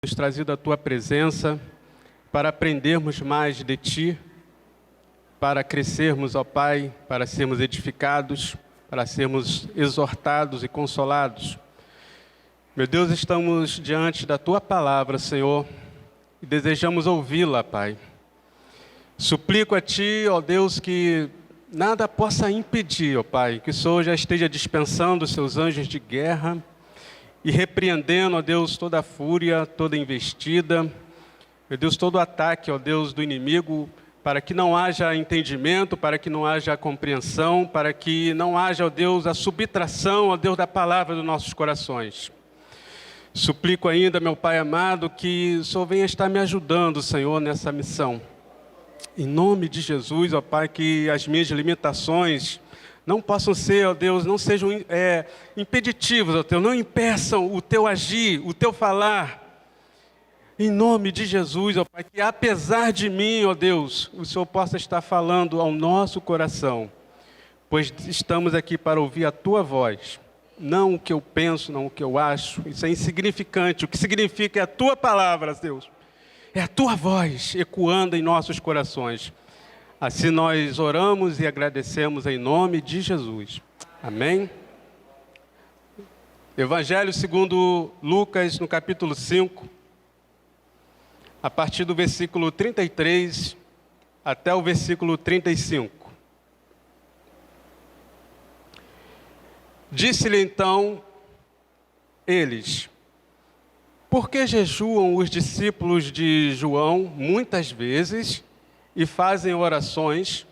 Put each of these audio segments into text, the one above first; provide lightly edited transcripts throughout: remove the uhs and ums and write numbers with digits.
nos trazido à Tua presença para aprendermos mais de Ti, para crescermos, ó Pai, para sermos edificados, para sermos exortados e consolados. Meu Deus, estamos diante da Tua palavra, Senhor, e desejamos ouvi-la, Pai. Suplico a Ti, ó Deus, que nada possa impedir, ó Pai, que o Senhor já esteja dispensando os Seus anjos de guerra e repreendendo, ó Deus, toda a fúria, toda a investida, meu Deus, todo o ataque, ó Deus, do inimigo, para que não haja entendimento, para que não haja compreensão, para que não haja, ó Deus, a subtração, ó Deus, da palavra dos nossos corações. Suplico ainda, meu Pai amado, que o Senhor venha estar me ajudando, Senhor, nessa missão. Em nome de Jesus, ó Pai, que as minhas limitações não possam ser, ó Deus, não sejam impeditivos, ó Deus, não impeçam o Teu agir, o Teu falar. Em nome de Jesus, ó Pai, que apesar de mim, ó Deus, o Senhor possa estar falando ao nosso coração, pois estamos aqui para ouvir a Tua voz, não o que eu penso, não o que eu acho, isso é insignificante, o que significa é a Tua palavra, Deus, é a Tua voz ecoando em nossos corações. Assim nós oramos e agradecemos em nome de Jesus. Amém? Evangelho segundo Lucas, no capítulo 5, a partir do versículo 33 até o versículo 35. Disse-lhe então eles: por que jejuam os discípulos de João muitas vezes e fazem orações,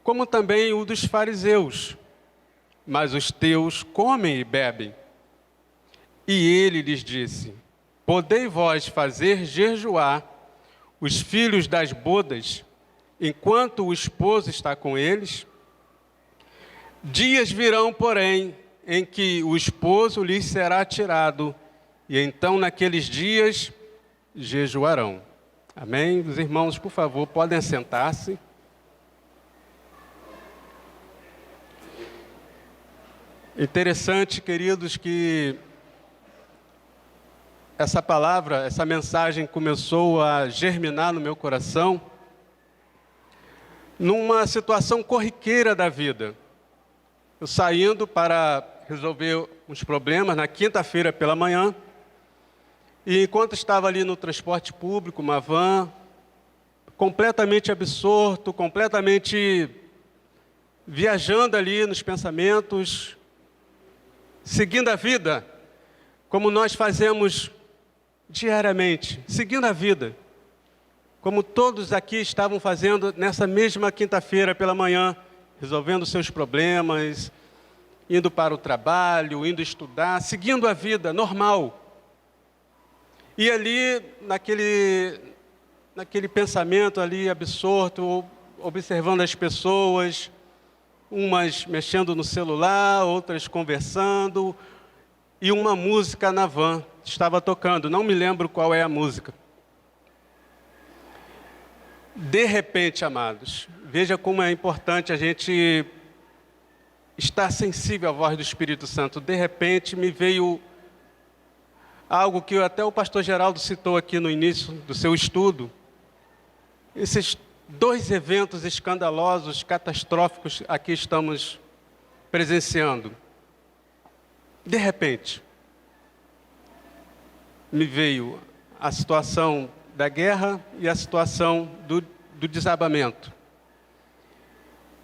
como também o dos fariseus, mas os teus comem e bebem? E ele lhes disse: podei vós fazer jejuar os filhos das bodas, enquanto o esposo está com eles? Dias virão, porém, em que o esposo lhes será tirado, e então naqueles dias jejuarão. Amém? Os irmãos, por favor, podem sentar-se. Interessante, queridos, que essa palavra, essa mensagem começou a germinar no meu coração numa situação corriqueira da vida. Eu saindo para resolver uns problemas na quinta-feira pela manhã, e enquanto estava ali no transporte público, uma van, completamente absorto, completamente viajando ali nos pensamentos, seguindo a vida, como nós fazemos diariamente, seguindo a vida, como todos aqui estavam fazendo nessa mesma quinta-feira pela manhã, resolvendo seus problemas, indo para o trabalho, indo estudar, seguindo a vida normal. E ali, naquele pensamento ali absorto, observando as pessoas, umas mexendo no celular, outras conversando, e uma música na van estava tocando, não me lembro qual é a música. De repente, amados, veja como é importante a gente estar sensível à voz do Espírito Santo. De repente me veio algo que até o pastor Geraldo citou aqui no início do seu estudo. Esses dois eventos escandalosos, catastróficos, aqui estamos presenciando. De repente, me veio a situação da guerra e a situação do desabamento.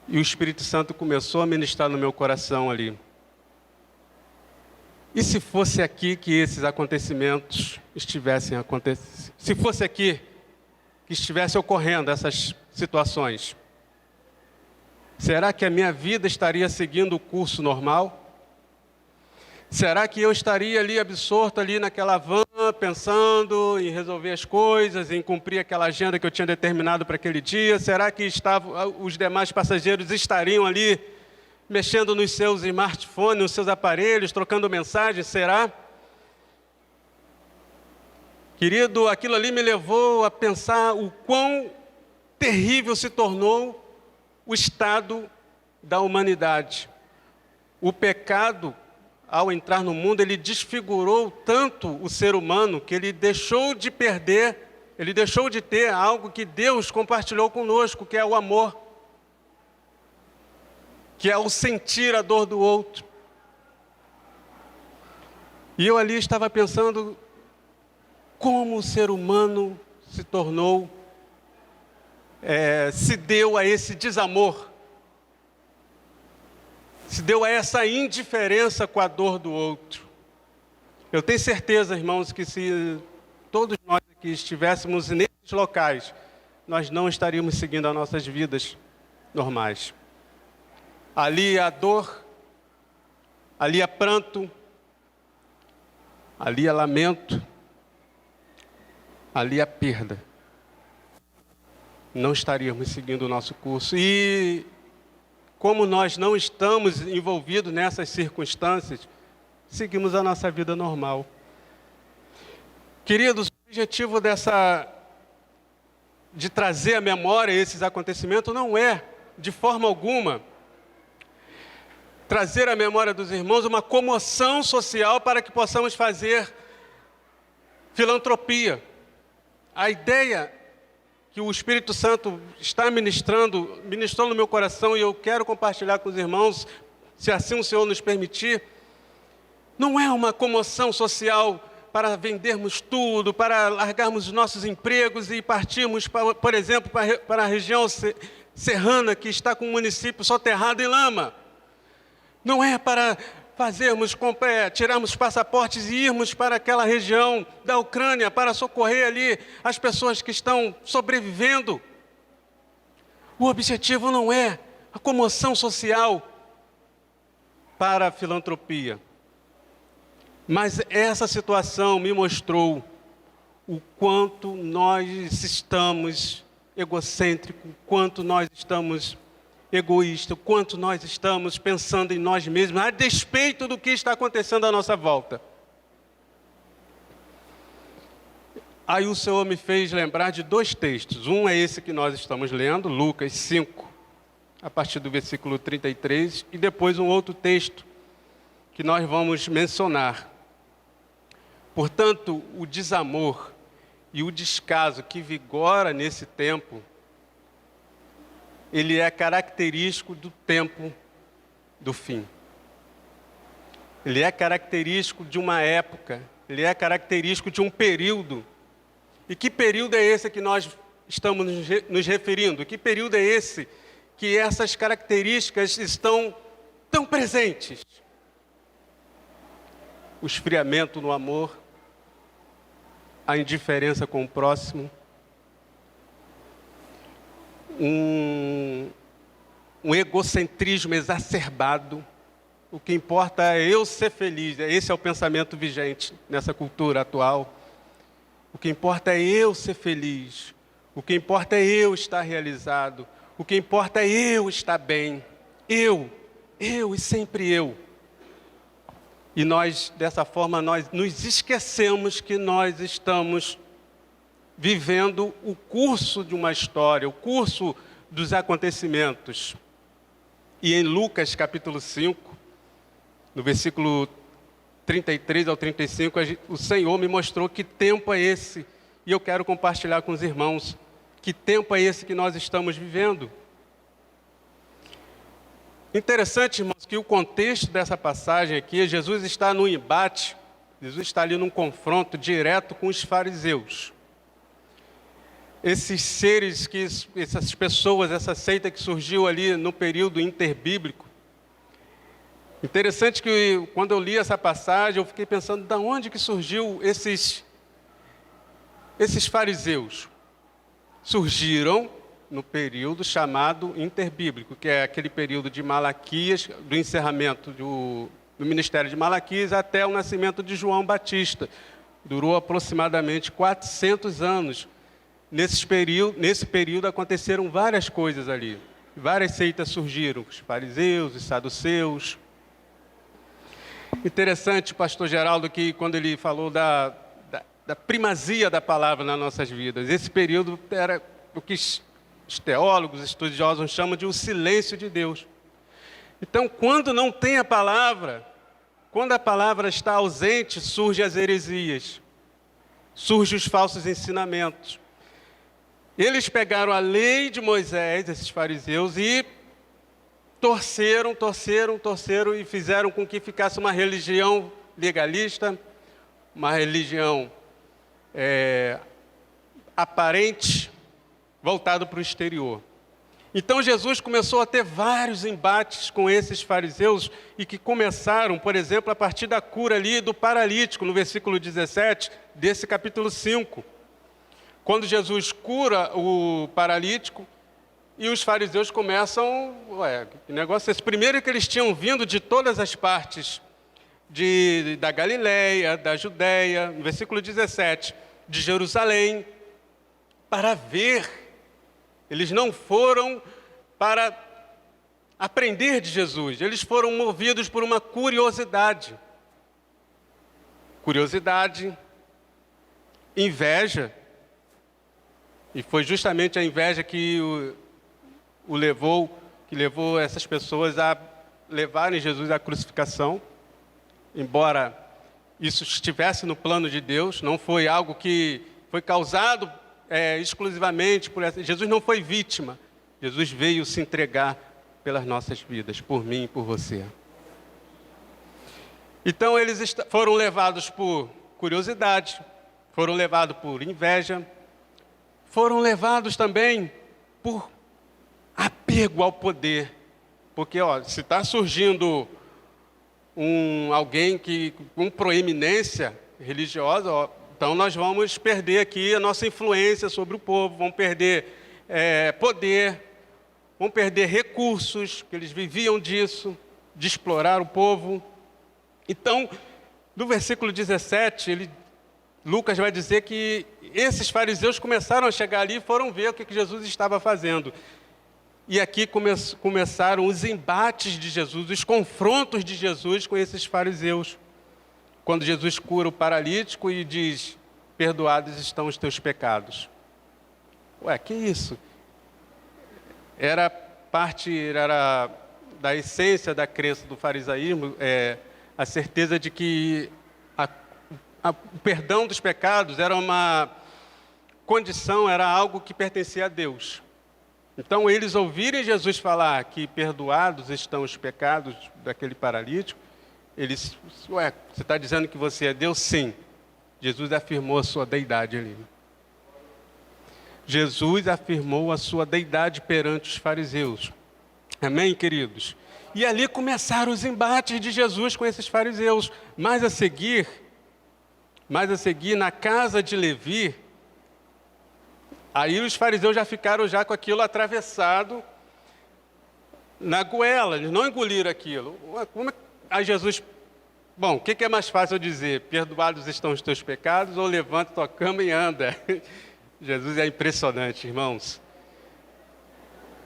E o Espírito Santo começou a ministrar no meu coração ali. E se fosse aqui que esses acontecimentos estivessem acontecendo? Se fosse aqui que estivesse ocorrendo essas situações? Será que a minha vida estaria seguindo o curso normal? Será que eu estaria ali absorto ali naquela van, pensando em resolver as coisas, em cumprir aquela agenda que eu tinha determinado para aquele dia? Será que os demais passageiros estariam ali mexendo nos seus smartphones, nos seus aparelhos, trocando mensagens? Será? Querido, aquilo ali me levou a pensar o quão terrível se tornou o estado da humanidade. O pecado ao entrar no mundo, ele desfigurou tanto o ser humano que ele deixou de perder, ele deixou de ter algo que Deus compartilhou conosco, que é o amor, que é o sentir a dor do outro. E eu ali estava pensando como o ser humano se tornou, se deu a esse desamor, se deu a essa indiferença com a dor do outro. Eu tenho certeza, irmãos, que se todos nós aqui estivéssemos nesses locais, nós não estaríamos seguindo as nossas vidas normais. Ali há dor, ali há pranto, ali há lamento, ali há perda. Não estaríamos seguindo o nosso curso. E como nós não estamos envolvidos nessas circunstâncias, seguimos a nossa vida normal. Queridos, o objetivo de trazer à memória esses acontecimentos não é, de forma alguma, trazer à memória dos irmãos uma comoção social para que possamos fazer filantropia. A ideia que o Espírito Santo está ministrou no meu coração, e eu quero compartilhar com os irmãos, se assim o Senhor nos permitir, não é uma comoção social para vendermos tudo, para largarmos os nossos empregos e partirmos, por exemplo, para a região serrana, que está com o município soterrado em lama. Não é para tirarmos passaportes e irmos para aquela região da Ucrânia para socorrer ali as pessoas que estão sobrevivendo. O objetivo não é a comoção social para a filantropia. Mas essa situação me mostrou o quanto nós estamos egocêntricos, o quanto nós estamos egoísta, o quanto nós estamos pensando em nós mesmos, a despeito do que está acontecendo à nossa volta. Aí o Senhor me fez lembrar de dois textos. Um é esse que nós estamos lendo, Lucas 5, a partir do versículo 33, e depois um outro texto que nós vamos mencionar. Portanto, o desamor e o descaso que vigora nesse tempo, ele é característico do tempo do fim. Ele é característico de uma época, ele é característico de um período. E que período é esse que nós estamos nos referindo? Que período é esse que essas características estão tão presentes? O esfriamento no amor, a indiferença com o próximo, um egocentrismo exacerbado. O que importa é eu ser feliz. Esse é o pensamento vigente nessa cultura atual. O que importa é eu ser feliz. O que importa é eu estar realizado. O que importa é eu estar bem. Eu e sempre eu. E nós, dessa forma, nós nos esquecemos que nós estamos vivendo o curso de uma história, o curso dos acontecimentos. E em Lucas capítulo 5, no versículo 33 ao 35, o Senhor me mostrou que tempo é esse, e eu quero compartilhar com os irmãos, que tempo é esse que nós estamos vivendo. Interessante, irmãos, que o contexto dessa passagem aqui, Jesus está no embate, Jesus está ali num confronto direto com os fariseus. Esses seres, essas pessoas, essa seita que surgiu ali no período interbíblico. Interessante que quando eu li essa passagem, eu fiquei pensando, de onde que surgiu esses fariseus? Surgiram no período chamado interbíblico, que é aquele período de Malaquias, do encerramento do ministério de Malaquias até o nascimento de João Batista. Durou aproximadamente 400 anos. Nesse período aconteceram várias coisas ali. Várias seitas surgiram, os fariseus, os saduceus. Interessante, o pastor Geraldo, que quando ele falou da primazia da palavra nas nossas vidas, esse período era o que os teólogos, estudiosos chamam de o silêncio de Deus. Então, quando não tem a palavra, quando a palavra está ausente, surgem as heresias, surgem os falsos ensinamentos. Eles pegaram a lei de Moisés, esses fariseus, e torceram e fizeram com que ficasse uma religião legalista, uma religião aparente, voltada para o exterior. Então Jesus começou a ter vários embates com esses fariseus e que começaram, por exemplo, a partir da cura ali do paralítico, no versículo 17 desse capítulo 5. Quando Jesus cura o paralítico e os fariseus começam, que negócio é esse? Primeiro que eles tinham vindo de todas as partes da Galileia, da Judéia, no versículo 17, de Jerusalém, para ver. Eles não foram para aprender de Jesus, eles foram movidos por uma curiosidade. Curiosidade, inveja, e foi justamente a inveja que levou essas pessoas a levarem Jesus à crucificação, embora isso estivesse no plano de Deus, não foi algo que foi causado exclusivamente por essa. Jesus não foi vítima, Jesus veio se entregar pelas nossas vidas, por mim e por você. Então eles foram levados por curiosidade, foram levados por inveja, foram levados também por apego ao poder. Porque se está surgindo alguém com proeminência religiosa, então nós vamos perder aqui a nossa influência sobre o povo, vamos perder poder, vamos perder recursos, que eles viviam disso, de explorar o povo. Então, no versículo 17, Lucas vai dizer que esses fariseus começaram a chegar ali e foram ver o que Jesus estava fazendo. E aqui começaram os embates de Jesus, os confrontos de Jesus com esses fariseus. Quando Jesus cura o paralítico e diz: perdoados estão os teus pecados. Que isso? Era da essência da crença do farisaísmo, a certeza de que o perdão dos pecados era uma condição, era algo que pertencia a Deus. Então, eles ouvirem Jesus falar que perdoados estão os pecados daquele paralítico, eles, você está dizendo que você é Deus? Sim. Jesus afirmou a sua deidade ali. Jesus afirmou a sua deidade perante os fariseus. Amém, queridos? E ali começaram os embates de Jesus com esses fariseus. Mais a seguir, na casa de Levi, aí os fariseus já ficaram com aquilo atravessado na goela, eles não engoliram aquilo. Aí Jesus, o que é mais fácil eu dizer? Perdoados estão os teus pecados, ou levanta tua cama e anda? Jesus é impressionante, irmãos.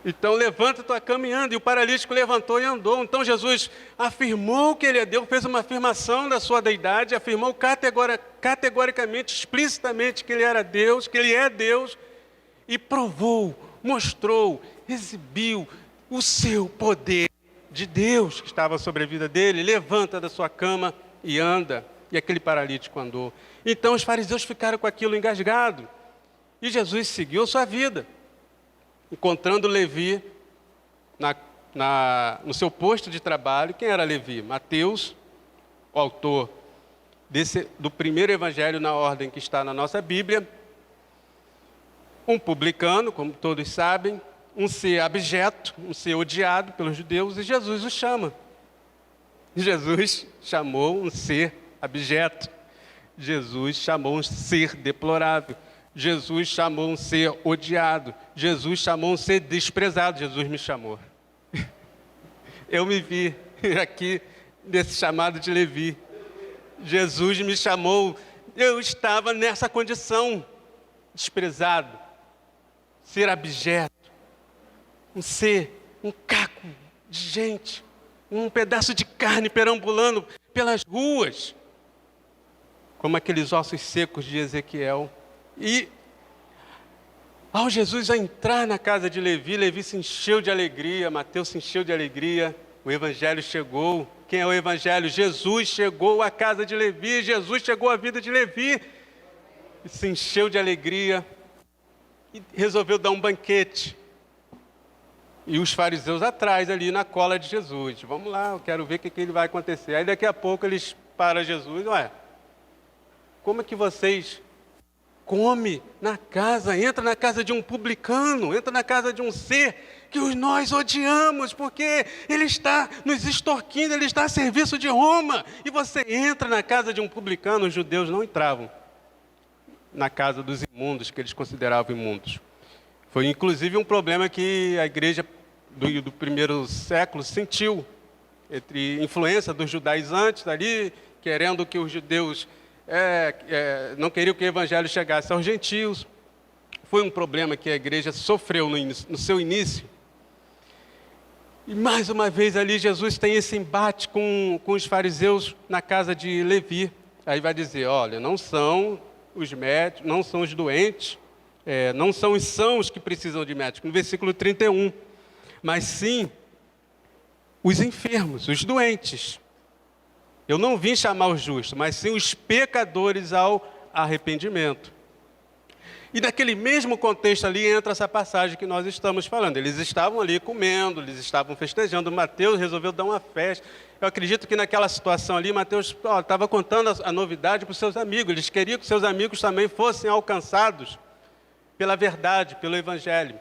Então levanta tua cama e anda, e o paralítico levantou e andou. Então Jesus afirmou que ele é Deus, fez uma afirmação da sua deidade, afirmou categoricamente, explicitamente que ele era Deus, que ele é Deus, e provou, mostrou, exibiu o seu poder de Deus que estava sobre a vida dele. Levanta da sua cama e anda. E aquele paralítico andou. Então os fariseus ficaram com aquilo engasgado. E Jesus seguiu a sua vida, encontrando Levi no seu posto de trabalho. Quem era Levi? Mateus, o autor do primeiro evangelho na ordem que está na nossa Bíblia. Um publicano, como todos sabem, um ser abjeto, um ser odiado pelos judeus, e Jesus o chama. Jesus chamou um ser abjeto. Jesus chamou um ser deplorável. Jesus chamou um ser odiado. Jesus chamou um ser desprezado. Jesus me chamou. Eu me vi aqui nesse chamado de Levi. Jesus me chamou. Eu estava nessa condição, desprezado, ser abjeto, um caco de gente, um pedaço de carne perambulando pelas ruas, como aqueles ossos secos de Ezequiel. E ao Jesus entrar na casa de Levi, Levi se encheu de alegria, Mateus se encheu de alegria, o evangelho chegou quem é o Evangelho. Jesus chegou à casa de Levi, Jesus chegou à vida de Levi, e se encheu de alegria, e resolveu dar um banquete. E os fariseus atrás, ali na cola de Jesus. Vamos lá, eu quero ver o que ele vai acontecer. Aí daqui a pouco eles param Jesus. Ué, como é que vocês comem na casa, entra na casa de um publicano, entra na casa de um ser que nós odiamos, porque ele está nos extorquindo, ele está a serviço de Roma. E você entra na casa de um publicano. Os judeus não entravam na casa dos imundos, que eles consideravam imundos. Foi inclusive um problema que a igreja do primeiro século sentiu, entre influência dos judaizantes ali, querendo que os judeus não queriam que o evangelho chegasse aos gentios. Foi um problema que a igreja sofreu no seu início. E mais uma vez ali Jesus tem esse embate com os fariseus na casa de Levi. Aí vai dizer, olha, não são os médicos, não são os doentes, não são os sãos que precisam de médico, no versículo 31, mas sim os enfermos, os doentes. Eu não vim chamar os justos, mas sim os pecadores ao arrependimento. E naquele mesmo contexto ali entra essa passagem que nós estamos falando. Eles estavam ali comendo, eles estavam festejando. Mateus resolveu dar uma festa. Eu acredito que naquela situação ali, Mateus estava contando a novidade para os seus amigos. Eles queriam que seus amigos também fossem alcançados pela verdade, pelo Evangelho.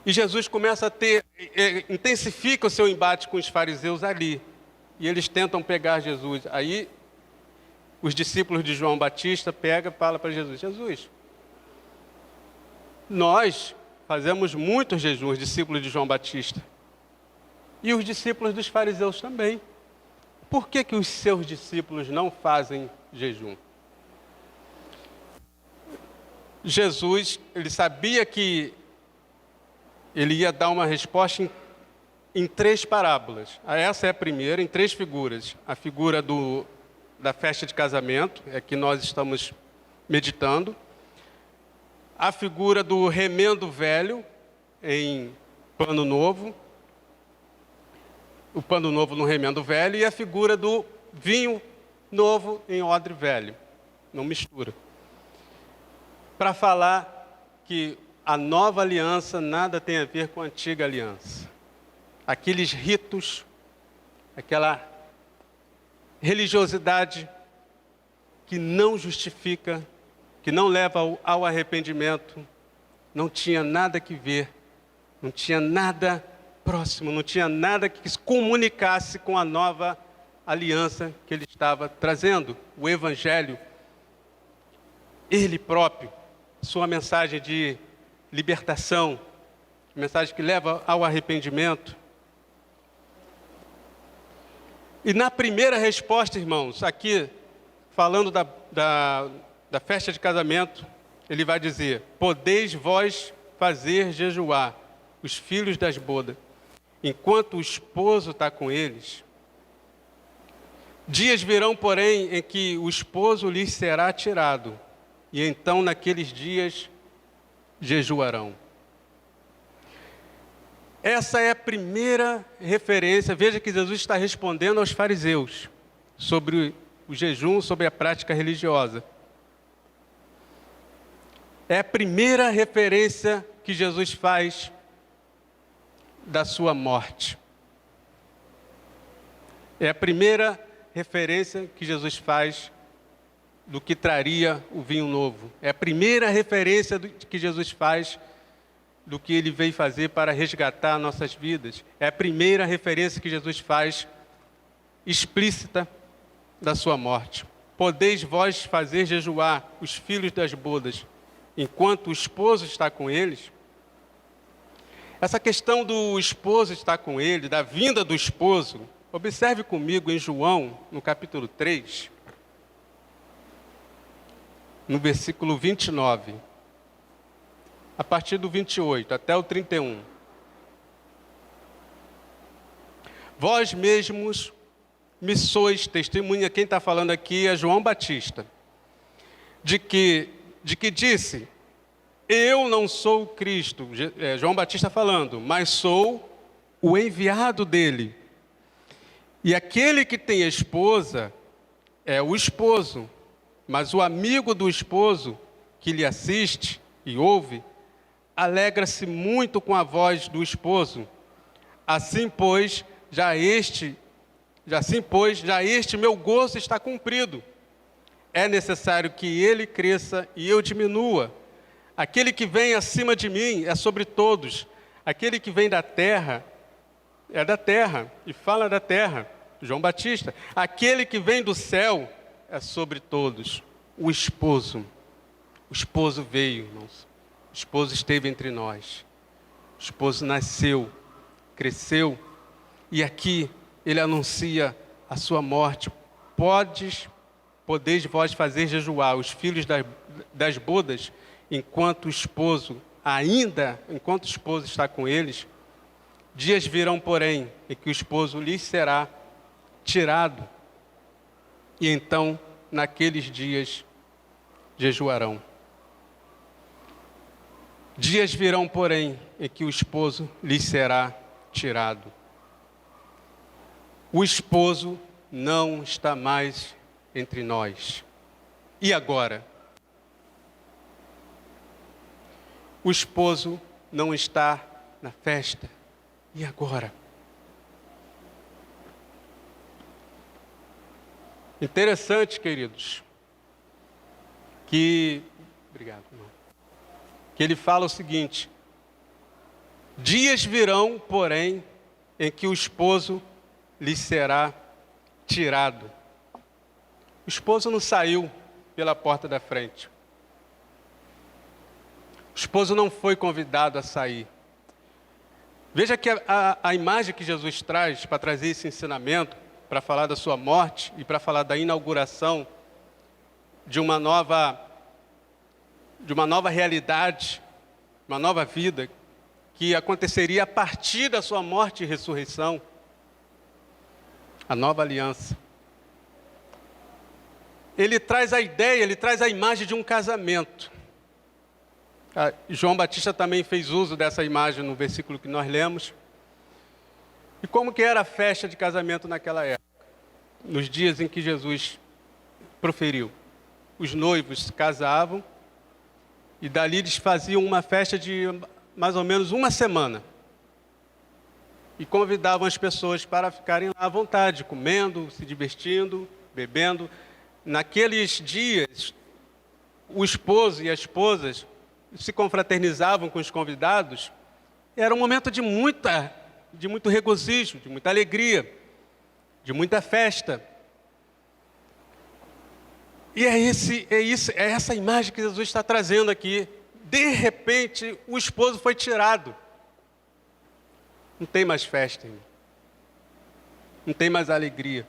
E Jesus começa a intensifica o seu embate com os fariseus ali. E eles tentam pegar Jesus. Aí, os discípulos de João Batista pegam e falam para Jesus, Jesus, nós fazemos muitos jejuns, discípulos de João Batista. E os discípulos dos fariseus também. Por que os seus discípulos não fazem jejum? Jesus, ele sabia que ele ia dar uma resposta em 3 parábolas. Essa é a primeira, em 3 figuras. A figura da festa de casamento, é que nós estamos meditando. A figura do remendo velho em pano novo. O pano novo no remendo velho. E a figura do vinho novo em odre velho. Não mistura. Para falar que a nova aliança nada tem a ver com a antiga aliança. Aqueles ritos, aquela religiosidade que não justifica, que não leva ao arrependimento, não tinha nada que ver, não tinha nada próximo, não tinha nada que se comunicasse com a nova aliança que ele estava trazendo, o Evangelho, ele próprio, sua mensagem de libertação, mensagem que leva ao arrependimento. E na primeira resposta, irmãos, aqui, falando da festa de casamento, ele vai dizer, podeis vós fazer jejuar os filhos das bodas, enquanto o esposo está com eles. Dias virão, porém, em que o esposo lhes será tirado, e então naqueles dias jejuarão. Essa é a primeira referência. Veja que Jesus está respondendo aos fariseus sobre o jejum, sobre a prática religiosa. É a primeira referência que Jesus faz da sua morte. É a primeira referência que Jesus faz do que traria o vinho novo. É a primeira referência que Jesus faz do que ele veio fazer para resgatar nossas vidas. É a primeira referência que Jesus faz explícita da sua morte. Podeis vós fazer jejuar os filhos das bodas, enquanto o esposo está com eles? Essa questão do esposo estar com ele, da vinda do esposo, observe comigo em João, no capítulo 3, no versículo 29. A partir do 28 até o 31. Vós mesmos me sois testemunha, quem está falando aqui é João Batista, de que disse, eu não sou o Cristo, João Batista falando, mas sou o enviado dele. E aquele que tem esposa é o esposo, mas o amigo do esposo que lhe assiste e ouve, alegra-se muito com a voz do esposo. Assim, pois, já este meu gozo está cumprido. É necessário que ele cresça e eu diminua. Aquele que vem acima de mim é sobre todos. Aquele que vem da terra é da terra e fala da terra. João Batista. Aquele que vem do céu é sobre todos. O esposo veio, irmãos. O esposo esteve entre nós. O esposo nasceu, cresceu, e aqui ele anuncia a sua morte. Podeis vós fazer jejuar os filhos das bodas, enquanto o esposo está com eles. Dias virão, porém, em que o esposo lhes será tirado, e então, naqueles dias, jejuarão. Dias virão, porém, em que o esposo lhes será tirado. O esposo não está mais entre nós. E agora? O esposo não está na festa. E agora? Interessante, queridos, obrigado, irmão, que ele fala o seguinte: dias virão, porém, em que o esposo lhe será tirado. O esposo não saiu pela porta da frente. O esposo não foi convidado a sair. Veja que a imagem que Jesus traz para trazer esse ensinamento, para falar da sua morte e para falar da inauguração de uma nova realidade, uma nova vida, que aconteceria a partir da sua morte e ressurreição, a nova aliança. Ele traz a ideia, ele traz a imagem de um casamento. João Batista também fez uso dessa imagem no versículo que nós lemos. E como que era a festa de casamento naquela época? Nos dias em que Jesus proferiu. Os noivos se casavam e dali eles faziam uma festa de mais ou menos uma semana. E convidavam as pessoas para ficarem lá à vontade, comendo, se divertindo, bebendo. Naqueles dias, o esposo e as esposas se confraternizavam com os convidados. Era um momento de muito regozijo, de muita alegria, de muita festa. E é essa imagem que Jesus está trazendo aqui. De repente, o esposo foi tirado. Não tem mais festa, irmão. Não tem mais alegria.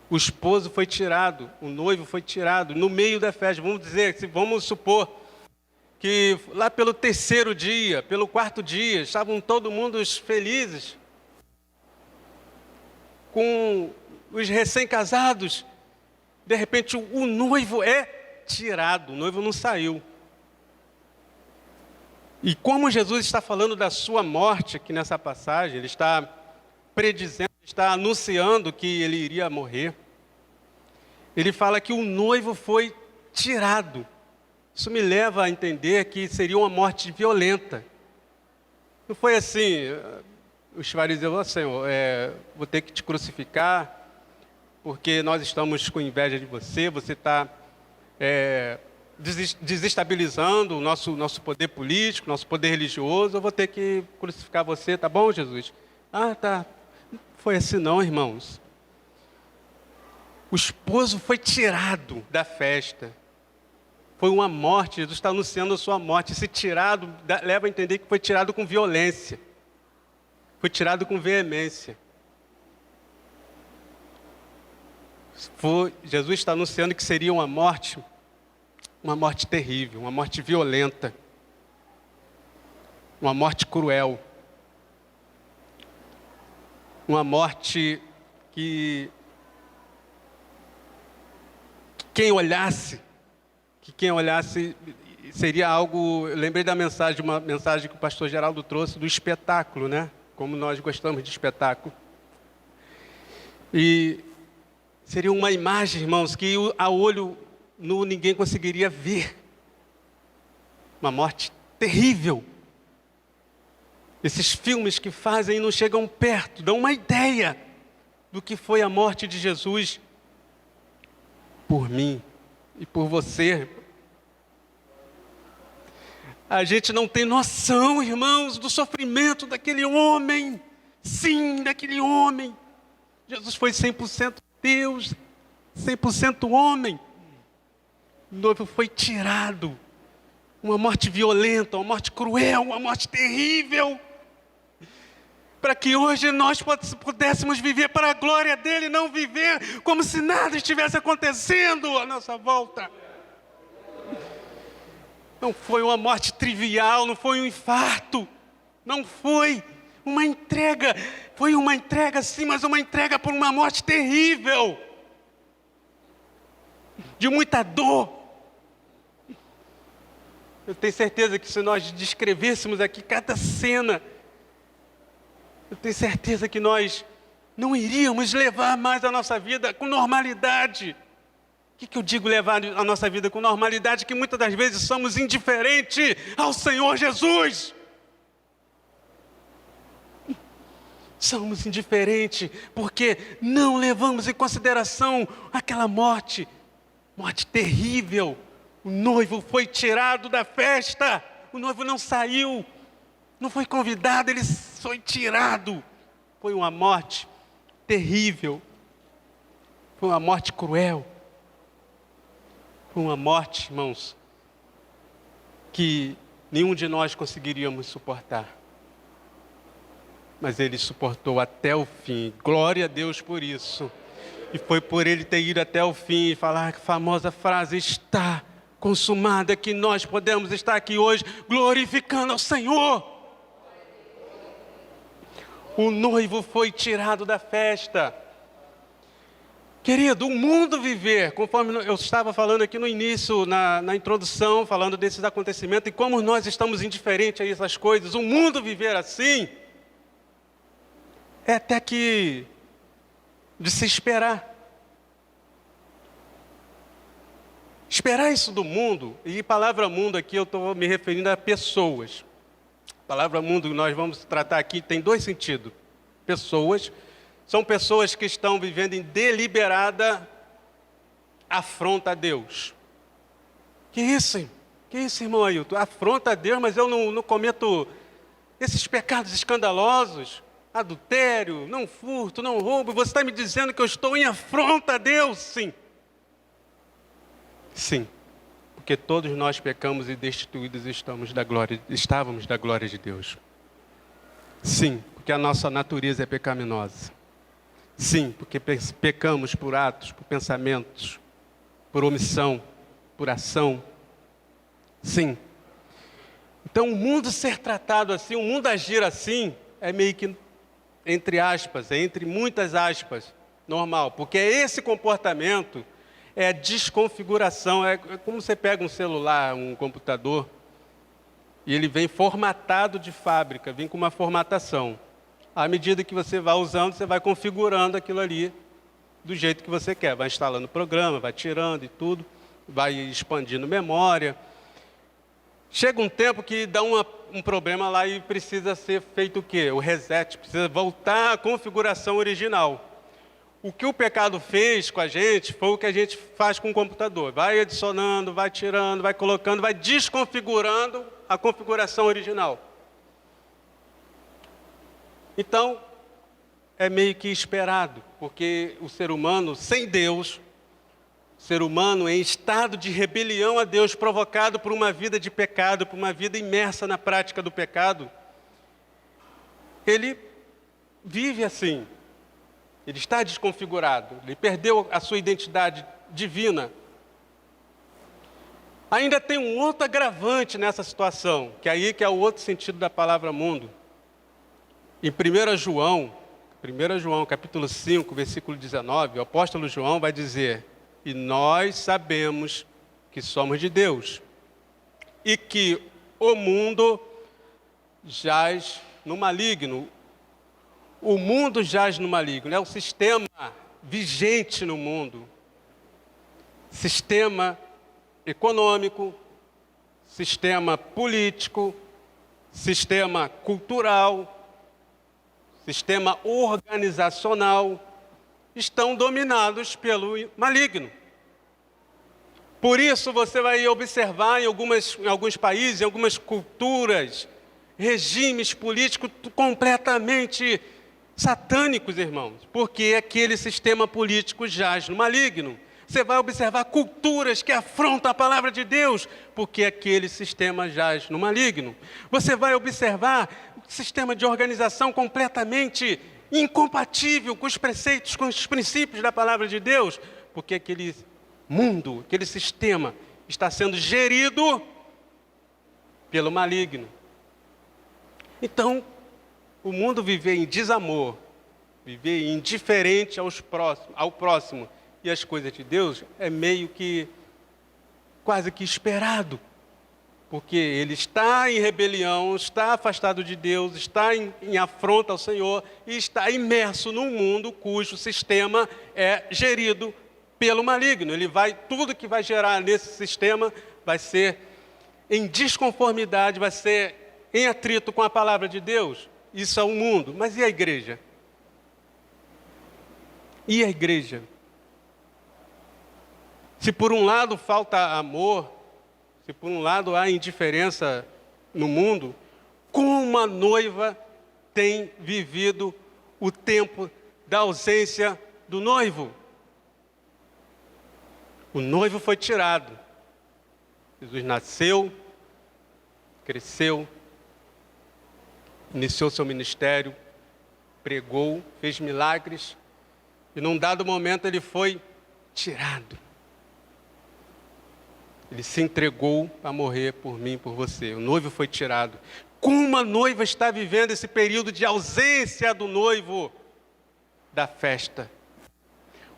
O esposo foi tirado, o noivo foi tirado no meio da festa. Vamos supor que lá pelo terceiro dia, pelo quarto dia, estavam todo mundo felizes, com os recém-casados. De repente o noivo é tirado, o noivo não saiu. E como Jesus está falando da sua morte aqui nessa passagem, ele está predizendo, está anunciando que ele iria morrer. Ele fala que o noivo foi tirado. Isso me leva a entender que seria uma morte violenta. Não foi assim, os fariseus falaram: Senhor, vou ter que te crucificar, porque nós estamos com inveja de você, você está desestabilizando o nosso poder político, nosso poder religioso, eu vou ter que crucificar você, tá bom, Jesus? Ah, tá. Não foi assim não, irmãos. O esposo foi tirado da festa. Foi uma morte, Jesus está anunciando a sua morte. Esse tirado leva a entender que foi tirado com violência. Foi tirado com veemência. Jesus está anunciando que seria uma morte terrível, uma morte violenta, uma morte cruel, uma morte que quem olhasse seria algo. Eu lembrei de uma mensagem que o pastor Geraldo trouxe do espetáculo, né? Como nós gostamos de espetáculo. E seria uma imagem, irmãos, que a olho nu ninguém conseguiria ver. Uma morte terrível. Esses filmes que fazem não chegam perto, dão uma ideia do que foi a morte de Jesus por mim e por você. A gente não tem noção, irmãos, do sofrimento daquele homem. Sim, daquele homem. Jesus foi 100% Deus, 100% homem. O noivo foi tirado. Uma morte violenta, uma morte cruel, uma morte terrível. Para que hoje nós pudéssemos viver para a glória dele, não viver como se nada estivesse acontecendo à nossa volta. Não foi uma morte trivial, não foi um infarto, não foi uma entrega. Foi uma entrega sim, mas uma entrega por uma morte terrível. De muita dor. Eu tenho certeza que se nós descrevêssemos aqui cada cena, eu tenho certeza que nós não iríamos levar mais a nossa vida com normalidade. O que eu digo levar a nossa vida com normalidade? Que muitas das vezes somos indiferentes ao Senhor Jesus. Somos indiferentes porque não levamos em consideração aquela morte terrível. O noivo foi tirado da festa, o noivo não saiu, não foi convidado, ele foi tirado. Foi uma morte terrível, foi uma morte cruel, foi uma morte, irmãos, que nenhum de nós conseguiríamos suportar. Mas ele suportou até o fim, glória a Deus por isso. E foi por ele ter ido até o fim e falar a famosa frase, está consumada, que nós podemos estar aqui hoje glorificando ao Senhor. O noivo foi tirado da festa. Querido, o mundo viver, conforme eu estava falando aqui no início, na introdução, falando desses acontecimentos, e como nós estamos indiferentes a essas coisas, o mundo viver assim, é até que de se esperar. Esperar isso do mundo, e palavra mundo aqui eu estou me referindo a pessoas. Palavra mundo que nós vamos tratar aqui tem dois sentidos. Pessoas, são pessoas que estão vivendo em deliberada afronta a Deus. Que isso, irmão Ailton? Afronta a Deus, mas eu não cometo esses pecados escandalosos, adultério, não furto, não roubo. Você está me dizendo que eu estou em afronta a Deus? Sim. Sim. Porque todos nós pecamos e destituídos estávamos da glória de Deus. Sim, porque a nossa natureza é pecaminosa. Sim, porque pecamos por atos, por pensamentos, por omissão, por ação. Sim. Então o mundo ser tratado assim, o mundo agir assim, é meio que, entre aspas, entre muitas aspas, normal. Porque esse comportamento é desconfiguração, é como você pega um celular, um computador, e ele vem formatado de fábrica, vem com uma formatação. À medida que você vai usando, você vai configurando aquilo ali do jeito que você quer. Vai instalando o programa, vai tirando e tudo, vai expandindo memória. Chega um tempo que dá um problema lá e precisa ser feito o quê? O reset, precisa voltar à configuração original. O que o pecado fez com a gente foi o que a gente faz com o computador. Vai adicionando, vai tirando, vai colocando, vai desconfigurando a configuração original. Então, é meio que esperado, porque o ser humano sem Deus, o ser humano em estado de rebelião a Deus, provocado por uma vida de pecado, por uma vida imersa na prática do pecado, ele vive assim. Ele está desconfigurado, ele perdeu a sua identidade divina. Ainda tem um outro agravante nessa situação, que é o outro sentido da palavra mundo. Em 1 João, capítulo 5, versículo 19, o apóstolo João vai dizer, e nós sabemos que somos de Deus, e que o mundo jaz no maligno. o mundo jaz no maligno, é o sistema vigente no mundo. Sistema econômico, sistema político, sistema cultural, sistema organizacional, estão dominados pelo maligno. Por isso você vai observar em alguns países, em algumas culturas, regimes políticos completamente satânicos, irmãos, porque aquele sistema político jaz no maligno. Você vai observar culturas que afrontam a palavra de Deus, porque aquele sistema jaz no maligno. Você vai observar um sistema de organização completamente incompatível com os preceitos, com os princípios da palavra de Deus, porque aquele mundo, aquele sistema está sendo gerido pelo maligno. Então, o mundo viver em desamor, viver indiferente ao próximo e às coisas de Deus, é meio que, quase que esperado, porque ele está em rebelião, está afastado de Deus, está em afronta ao Senhor e está imerso num mundo cujo sistema é gerido pelo maligno. Tudo que vai gerar nesse sistema vai ser em desconformidade, vai ser em atrito com a palavra de Deus. Isso é o mundo. Mas e a igreja? E a igreja? Se por um lado falta amor, se por um lado há indiferença no mundo, como a noiva tem vivido o tempo da ausência do noivo? O noivo foi tirado. Jesus nasceu, cresceu, iniciou seu ministério, pregou, fez milagres, e num dado momento ele foi tirado. Ele se entregou para morrer por mim e por você. O noivo foi tirado. Como a noiva está vivendo esse período de ausência do noivo da festa?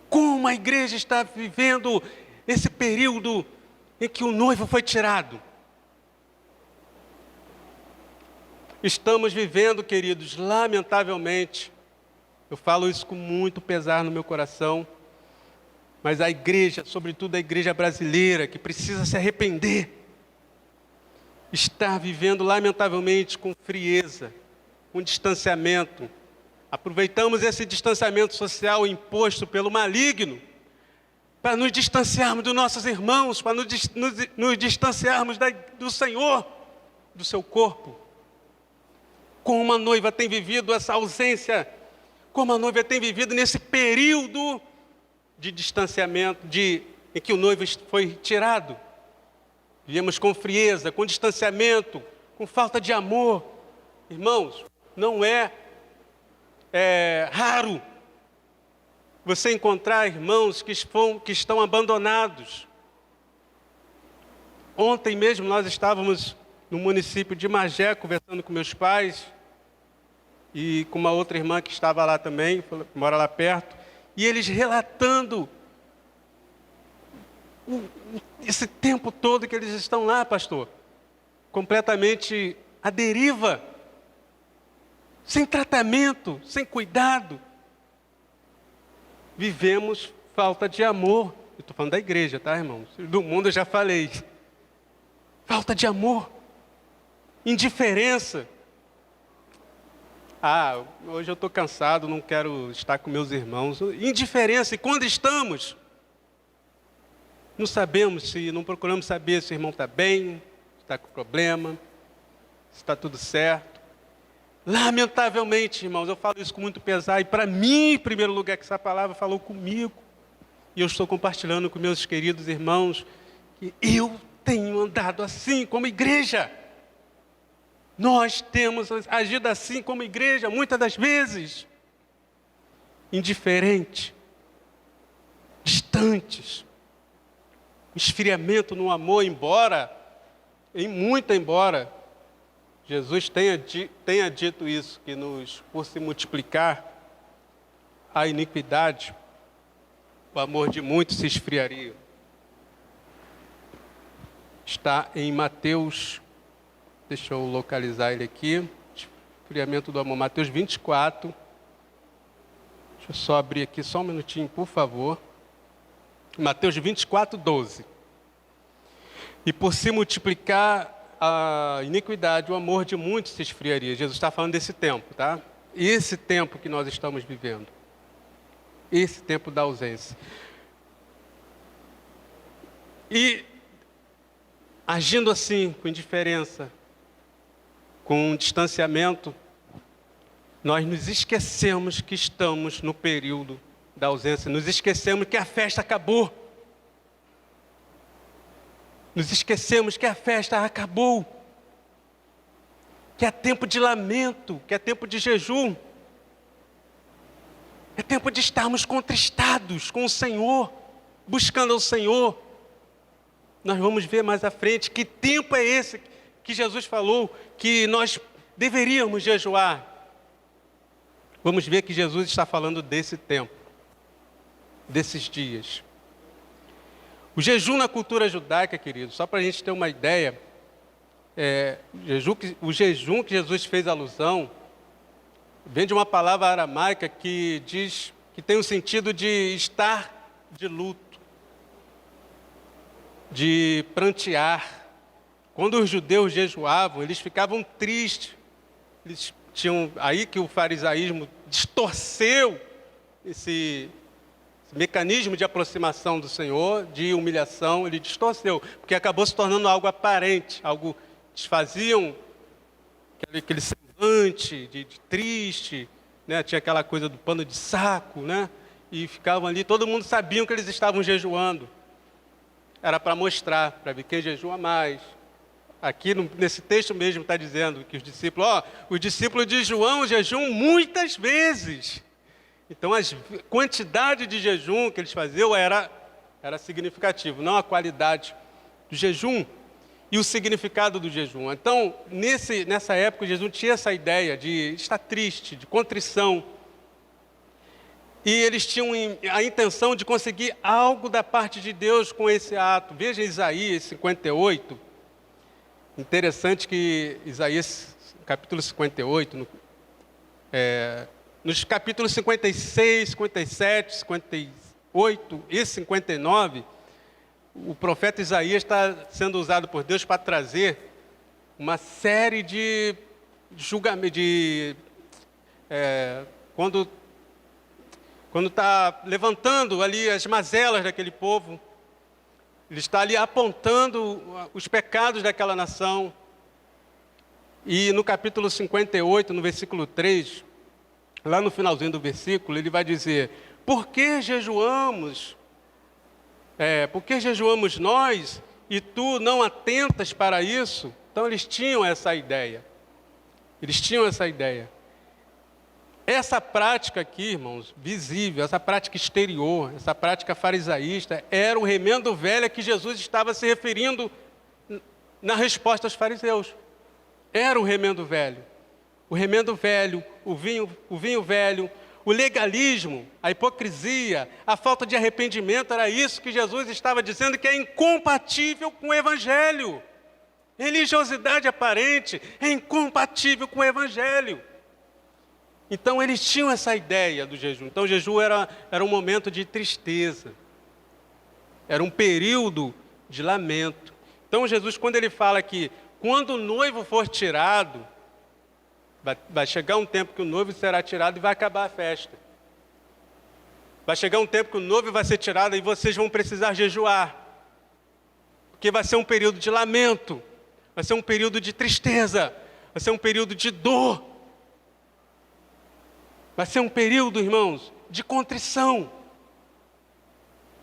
Como a igreja está vivendo esse período em que o noivo foi tirado? Estamos vivendo, queridos, lamentavelmente, eu falo isso com muito pesar no meu coração, mas a igreja, sobretudo a igreja brasileira, que precisa se arrepender, está vivendo lamentavelmente com frieza, com distanciamento. Aproveitamos esse distanciamento social imposto pelo maligno para nos distanciarmos dos nossos irmãos, para nos distanciarmos do Senhor, do seu corpo. Como uma noiva tem vivido essa ausência, como a noiva tem vivido nesse período de distanciamento, em que o noivo foi tirado. Vivemos com frieza, com distanciamento, com falta de amor. Irmãos, não é raro você encontrar irmãos que estão abandonados. Ontem mesmo nós estávamos no município de Magé, conversando com meus pais e com uma outra irmã que estava lá também, mora lá perto, e eles relatando esse tempo todo que eles estão lá, pastor, completamente à deriva, sem tratamento, sem cuidado. Vivemos falta de amor. Eu estou falando da igreja, tá, irmãos? Do mundo eu já falei. Falta de amor. Indiferença. Hoje eu estou cansado, não quero estar com meus irmãos. Indiferença. E quando estamos, não sabemos não procuramos saber se o irmão está bem, se está com problema, se está tudo certo. Lamentavelmente, irmãos, eu falo isso com muito pesar, e para mim, em primeiro lugar, que essa palavra falou comigo, e eu estou compartilhando com meus queridos irmãos, que eu tenho andado assim como igreja. Nós temos agido assim como igreja, muitas das vezes, indiferente, distantes, esfriamento no amor, embora Jesus tenha dito isso, que por se multiplicar a iniquidade, o amor de muitos se esfriaria. Está em Mateus, deixa eu localizar ele aqui, esfriamento do amor, Mateus 24, eu só abrir aqui só um minutinho, por favor. Mateus 24, 12. E por se multiplicar a iniquidade, o amor de muitos se esfriaria. Jesus está falando desse tempo, tá? Esse tempo que nós estamos vivendo. Esse tempo da ausência. E agindo assim, com indiferença, com distanciamento, nós nos esquecemos que estamos no período da ausência. Nos esquecemos que a festa acabou. Nos esquecemos que a festa acabou. Que é tempo de lamento, que é tempo de jejum. É tempo de estarmos contristados com o Senhor, buscando ao Senhor. Nós vamos ver mais à frente que tempo é esse que Jesus falou que nós deveríamos jejuar. Vamos ver que Jesus está falando desse tempo, desses dias. O jejum na cultura judaica, querido, só para a gente ter uma ideia, o jejum que Jesus fez alusão, vem de uma palavra aramaica que diz, que tem o sentido de estar de luto, de prantear. Quando os judeus jejuavam, eles ficavam tristes. Eles tinham aí que o farisaísmo distorceu esse mecanismo de aproximação do Senhor, de humilhação, ele distorceu, porque acabou se tornando algo aparente, algo desfaziam aquele semblante de triste, né? Tinha aquela coisa do pano de saco, né? E ficavam ali, todo mundo sabia que eles estavam jejuando. Era para mostrar, para ver quem jejua mais. Aqui nesse texto mesmo está dizendo que os discípulos de João jejuam muitas vezes. Então a quantidade de jejum que eles faziam era significativo, não a qualidade do jejum e o significado do jejum. Então, nessa época, o jejum tinha essa ideia de estar triste, de contrição. E eles tinham a intenção de conseguir algo da parte de Deus com esse ato. Veja Isaías 58. Interessante que Isaías, capítulo 58, nos capítulos 56, 57, 58 e 59, o profeta Isaías está sendo usado por Deus para trazer uma série de julgamentos, quando está levantando ali as mazelas daquele povo, ele está ali apontando os pecados daquela nação. E no capítulo 58, no versículo 3, lá no finalzinho do versículo, ele vai dizer: por que jejuamos? Por que jejuamos nós e tu não atentas para isso? Então eles tinham essa ideia. Essa prática aqui, irmãos, visível, essa prática exterior, essa prática farisaísta, era o remendo velho a que Jesus estava se referindo na resposta aos fariseus. Era o remendo velho. O remendo velho, o vinho velho, o legalismo, a hipocrisia, a falta de arrependimento, era isso que Jesus estava dizendo que é incompatível com o Evangelho. Religiosidade aparente é incompatível com o Evangelho. Então, eles tinham essa ideia do jejum. Então, o jejum era um momento de tristeza. Era um período de lamento. Então, Jesus, quando ele fala que quando o noivo for tirado, vai chegar um tempo que o noivo será tirado e vai acabar a festa. Vai chegar um tempo que o noivo vai ser tirado e vocês vão precisar jejuar. Porque vai ser um período de lamento. Vai ser um período de tristeza. Vai ser um período de dor. Vai ser um período, irmãos, de contrição.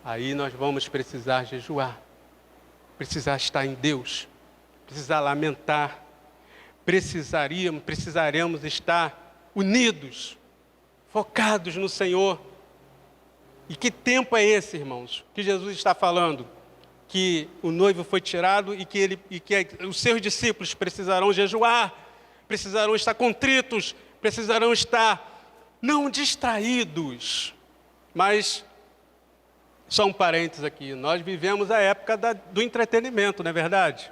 Aí nós vamos precisar jejuar, precisar estar em Deus, precisar lamentar, precisaremos estar unidos, focados no Senhor. E que tempo é esse, irmãos, que Jesus está falando? Que o noivo foi tirado e que os seus discípulos precisarão jejuar, precisarão estar contritos, precisarão estar não distraídos, mas só um parênteses aqui, nós vivemos a época do entretenimento, não é verdade?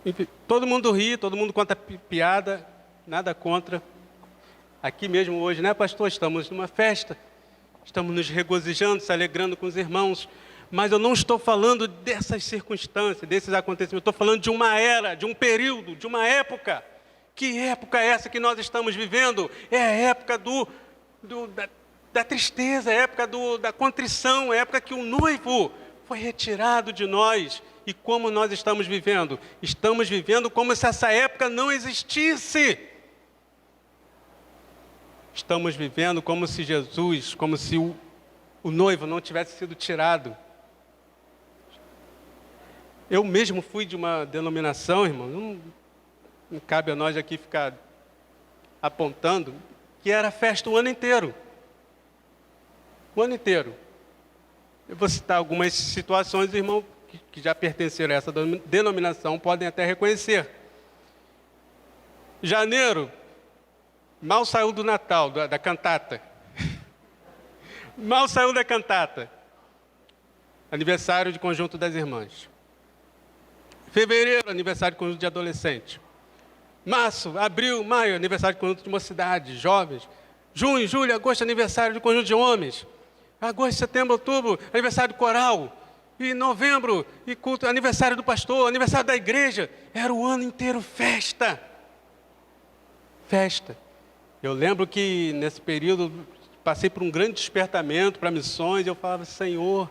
Enfim, todo mundo ri, todo mundo conta piada, nada contra. Aqui mesmo hoje, né, pastor? Estamos numa festa, estamos nos regozijando, se alegrando com os irmãos, mas eu não estou falando dessas circunstâncias, desses acontecimentos, eu estou falando de uma era, de um período, de uma época. Que época é essa que nós estamos vivendo? É a época da tristeza, é a época da contrição, é a época que o noivo foi retirado de nós. E como nós estamos vivendo? Estamos vivendo como se essa época não existisse. Estamos vivendo como se Jesus, como se o noivo não tivesse sido tirado. Eu mesmo fui de uma denominação, irmão, não cabe a nós aqui ficar apontando, que era festa o ano inteiro. O ano inteiro. Eu vou citar algumas situações, irmão, que já pertenceram a essa denominação, podem até reconhecer. Janeiro, mal saiu do Natal, da cantata. Mal saiu da cantata. Aniversário de conjunto das irmãs. Fevereiro, aniversário de conjunto de adolescente. Março, abril, maio, aniversário de conjunto de mocidade, jovens. Junho, julho, agosto, aniversário de conjunto de homens. Agosto, setembro, outubro, aniversário do coral. E novembro, e culto, aniversário do pastor, aniversário da igreja. Era o ano inteiro festa. Festa. Eu lembro que nesse período passei por um grande despertamento para missões. Eu falava, Senhor,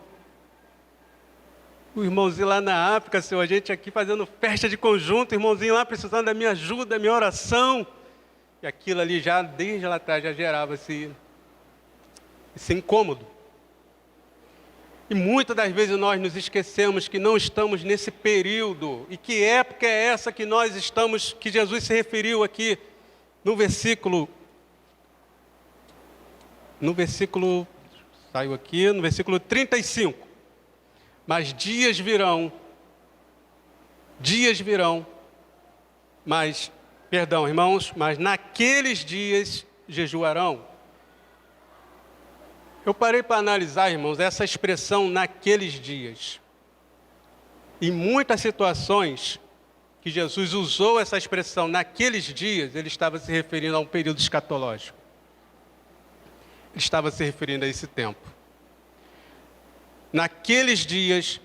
o irmãozinho lá na África, Senhor, a gente aqui fazendo festa de conjunto, irmãozinho lá precisando da minha ajuda, da minha oração. E aquilo ali já, desde lá atrás, já gerava esse incômodo. E muitas das vezes nós nos esquecemos que não estamos nesse período. E que época é essa que nós estamos, que Jesus se referiu aqui no versículo, saiu aqui, no versículo 35. Mas dias virão, mas naqueles dias jejuarão. Eu parei para analisar, irmãos, essa expressão naqueles dias. Em muitas situações que Jesus usou essa expressão naqueles dias, ele estava se referindo a um período escatológico. Ele estava se referindo a esse tempo. Naqueles dias,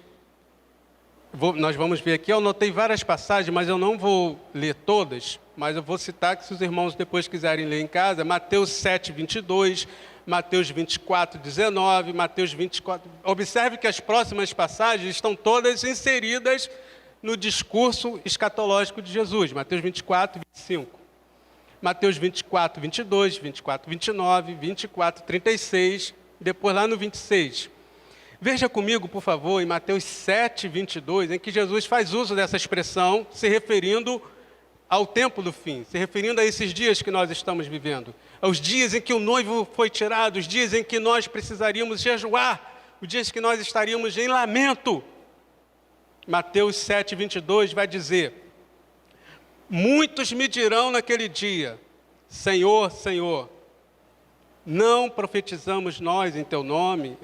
nós vamos ver aqui, eu anotei várias passagens, mas eu não vou ler todas, mas eu vou citar que se os irmãos depois quiserem ler em casa, Mateus 7, 22, Mateus 24, 19, Mateus 24... Observe que as próximas passagens estão todas inseridas no discurso escatológico de Jesus. Mateus 24, 25. Mateus 24, 22, 24, 29, 24, 36, depois lá no 26. Veja comigo, por favor, em Mateus 7, 22, em que Jesus faz uso dessa expressão, se referindo ao tempo do fim, se referindo a esses dias que nós estamos vivendo, aos dias em que o noivo foi tirado, os dias em que nós precisaríamos jejuar, os dias que nós estaríamos em lamento. Mateus 7, 22 vai dizer: muitos me dirão naquele dia, Senhor, Senhor, não profetizamos nós em Teu nome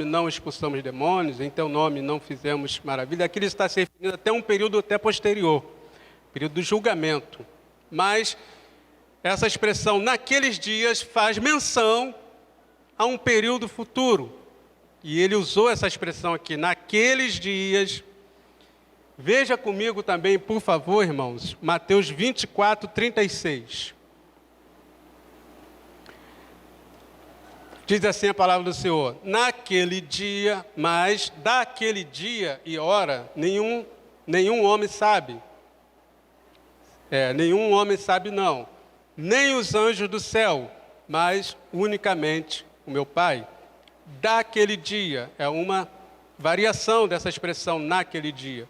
não expulsamos demônios, em Teu nome não fizemos maravilha. Aqui ele está se referindo até um período até posterior, período do julgamento. Mas essa expressão, naqueles dias, faz menção a um período futuro. E ele usou essa expressão aqui, naqueles dias. Veja comigo também, por favor, irmãos, Mateus 24, 36. Diz assim a palavra do Senhor: naquele dia, mas daquele dia e hora, nenhum homem sabe. Nenhum homem sabe não, nem os anjos do céu, mas unicamente o meu Pai. Daquele dia, é uma variação dessa expressão, naquele dia.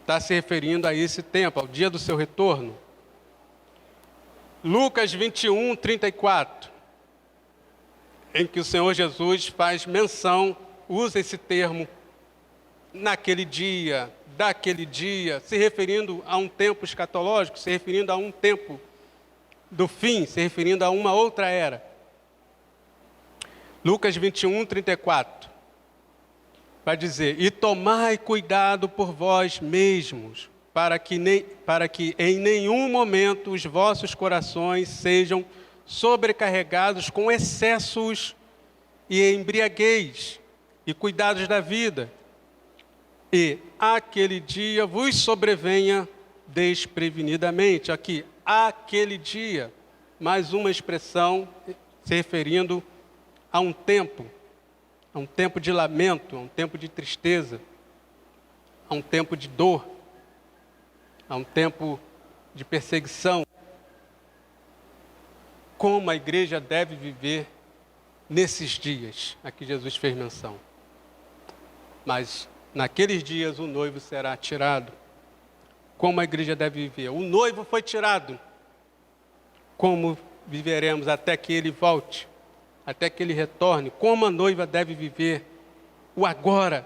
Está se referindo a esse tempo, ao dia do seu retorno. Lucas 21, 34. Em que o Senhor Jesus faz menção, usa esse termo, naquele dia, daquele dia, se referindo a um tempo escatológico, se referindo a um tempo do fim, se referindo a uma outra era. Lucas 21, 34, vai dizer: e tomai cuidado por vós mesmos, para que em nenhum momento os vossos corações sejam sobrecarregados com excessos e embriaguez e cuidados da vida. E aquele dia vos sobrevenha desprevenidamente. Aqui, aquele dia, mais uma expressão se referindo a um tempo de lamento, a um tempo de tristeza, a um tempo de dor, a um tempo de perseguição. Como a igreja deve viver nesses dias a que Jesus fez menção. Mas naqueles dias o noivo será tirado. Como a igreja deve viver? O noivo foi tirado. Como viveremos até que ele volte, até que ele retorne? Como a noiva deve viver o agora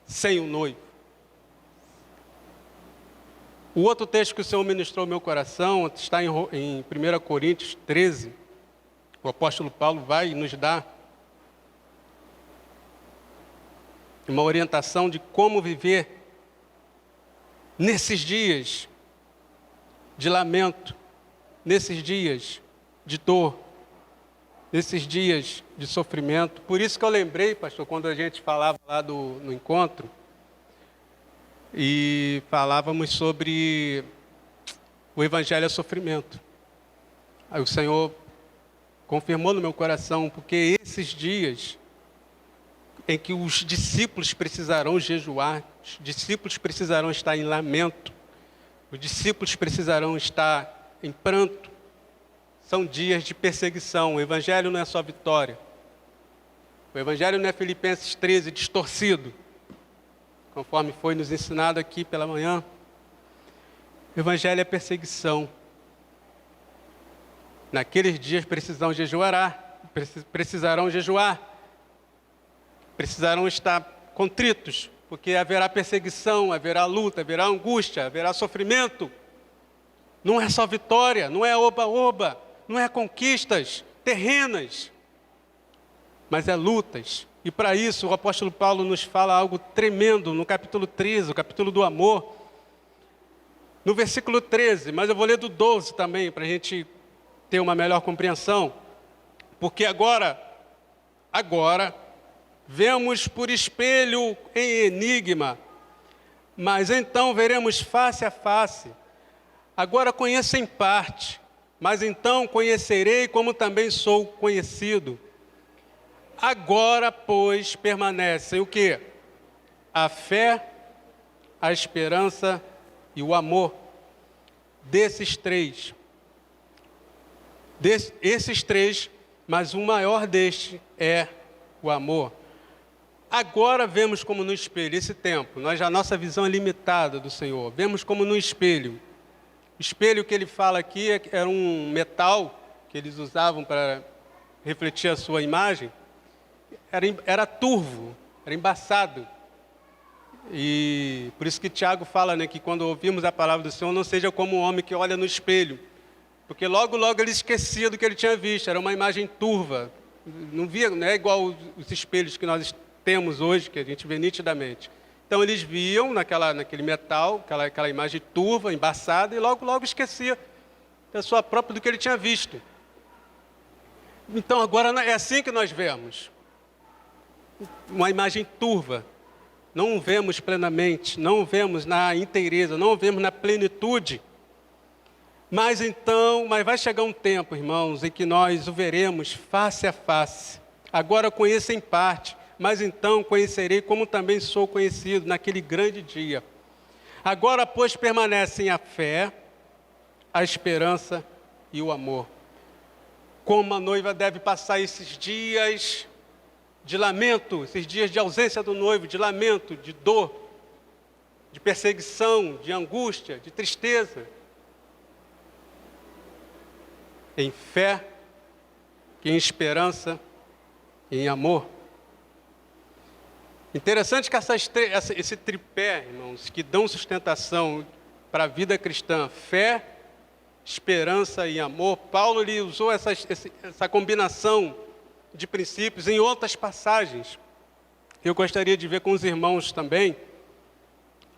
sem o noivo? O outro texto que o Senhor ministrou ao meu coração está em 1 Coríntios 13. O apóstolo Paulo vai nos dar uma orientação de como viver nesses dias de lamento, nesses dias de dor, nesses dias de sofrimento. Por isso que eu lembrei, pastor, quando a gente falava lá no encontro, e falávamos sobre o Evangelho é sofrimento. Aí o Senhor confirmou no meu coração, porque esses dias em que os discípulos precisarão jejuar, os discípulos precisarão estar em lamento, os discípulos precisarão estar em pranto, são dias de perseguição. O Evangelho não é só vitória. O Evangelho não é Filipenses 13 distorcido, conforme foi nos ensinado aqui pela manhã. O Evangelho é perseguição. Naqueles dias precisarão jejuar, precisarão estar contritos, porque haverá perseguição, haverá luta, haverá angústia, haverá sofrimento. Não é só vitória, não é oba-oba, não é conquistas terrenas, mas é lutas. E para isso o apóstolo Paulo nos fala algo tremendo no capítulo 13, o capítulo do amor. No versículo 13, mas eu vou ler do 12 também, para a gente ter uma melhor compreensão. Porque agora, vemos por espelho em enigma, mas então veremos face a face. Agora conheço em parte, mas então conhecerei como também sou conhecido. Agora, pois, permanecem o quê? A fé, a esperança e o amor. Desses três. Esses três, mas o maior deste é o amor. Agora vemos como no espelho, esse tempo, a nossa visão é limitada do Senhor. Vemos como no espelho. O espelho que ele fala aqui era um metal que eles usavam para refletir a sua imagem. Era turvo, era embaçado. E por isso que Tiago fala, né, que quando ouvimos a palavra do Senhor, não seja como um homem que olha no espelho. Porque logo ele esquecia do que ele tinha visto, era uma imagem turva. Não é igual os espelhos que nós temos hoje, que a gente vê nitidamente. Então eles viam naquele metal, aquela imagem turva, embaçada, e logo esquecia a pessoa própria do que ele tinha visto. Então agora é assim que nós vemos. Uma imagem turva. Não o vemos plenamente, não o vemos na inteireza, não o vemos na plenitude. Mas vai chegar um tempo, irmãos, em que nós o veremos face a face. Agora conheço em parte, mas então conhecerei como também sou conhecido naquele grande dia. Agora, pois, permanecem a fé, a esperança e o amor. Como a noiva deve passar esses dias de lamento, esses dias de ausência do noivo, de lamento, de dor, de perseguição, de angústia, de tristeza. Em fé, em esperança e em amor. Interessante que esse tripé, irmãos, que dão sustentação para a vida cristã, fé, esperança e amor, Paulo ele usou essa combinação de princípios em outras passagens. Eu gostaria de ver com os irmãos também.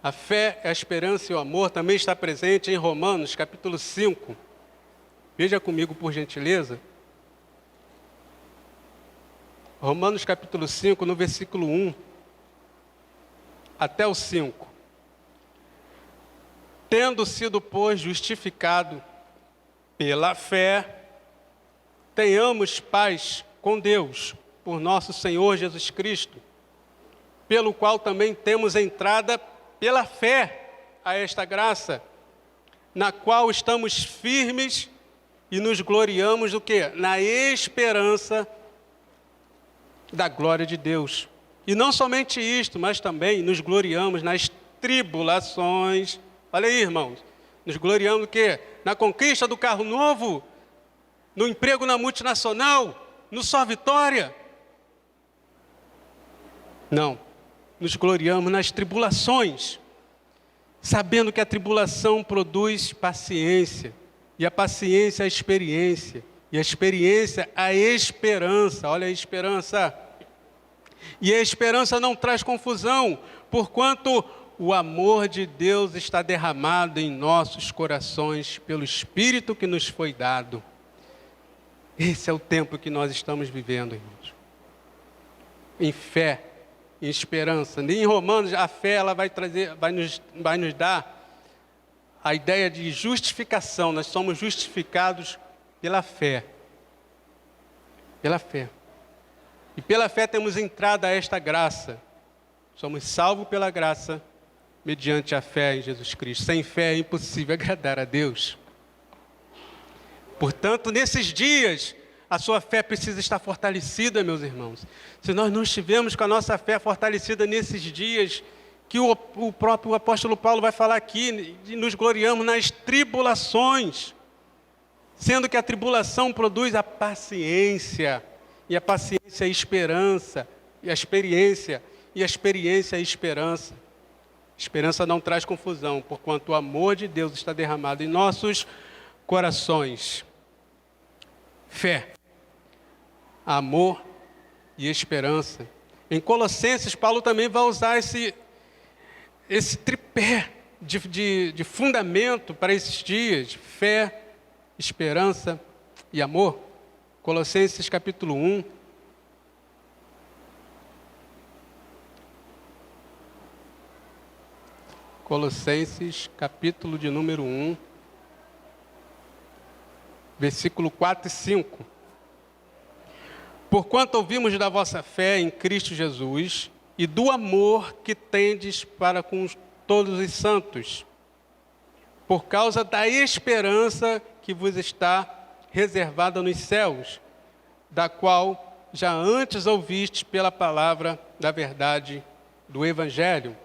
A fé, a esperança e o amor também está presente em Romanos, capítulo 5. Veja comigo, por gentileza, Romanos capítulo 5, no versículo 1 até o 5. Tendo sido, pois, justificado pela fé, tenhamos paz com Deus, por nosso Senhor Jesus Cristo, pelo qual também temos entrada pela fé a esta graça, na qual estamos firmes e nos gloriamos do quê? Na esperança da glória de Deus. E não somente isto, mas também nos gloriamos nas tribulações. Olha aí, irmãos. Nos gloriamos do quê? Na conquista do carro novo, no emprego na multinacional, no Só Vitória. Não. Nos gloriamos nas tribulações, sabendo que a tribulação produz paciência, e a paciência a experiência, e a experiência a esperança. Olha a esperança. E a esperança não traz confusão, porquanto o amor de Deus está derramado em nossos corações pelo Espírito que nos foi dado. Esse é o tempo que nós estamos vivendo, irmãos. Em fé, em esperança. Em Romanos, a fé ela vai nos dar a ideia de justificação. Nós somos justificados pela fé. Pela fé. E pela fé temos entrada a esta graça. Somos salvos pela graça, mediante a fé em Jesus Cristo. Sem fé é impossível agradar a Deus. Portanto, nesses dias, a sua fé precisa estar fortalecida, meus irmãos. Se nós não estivermos com a nossa fé fortalecida nesses dias, que o próprio apóstolo Paulo vai falar aqui, nos gloriamos nas tribulações, sendo que a tribulação produz a paciência, e a paciência é esperança, e a experiência é esperança. Esperança não traz confusão, porquanto o amor de Deus está derramado em nossos corações. Fé, amor e esperança. Em Colossenses, Paulo também vai usar esse tripé de fundamento para esses dias: fé, esperança e amor. Colossenses capítulo 1. Colossenses capítulo de número 1. Versículo 4 e 5. Porquanto ouvimos da vossa fé em Cristo Jesus e do amor que tendes para com todos os santos, por causa da esperança que vos está reservada nos céus, da qual já antes ouvistes pela palavra da verdade do Evangelho.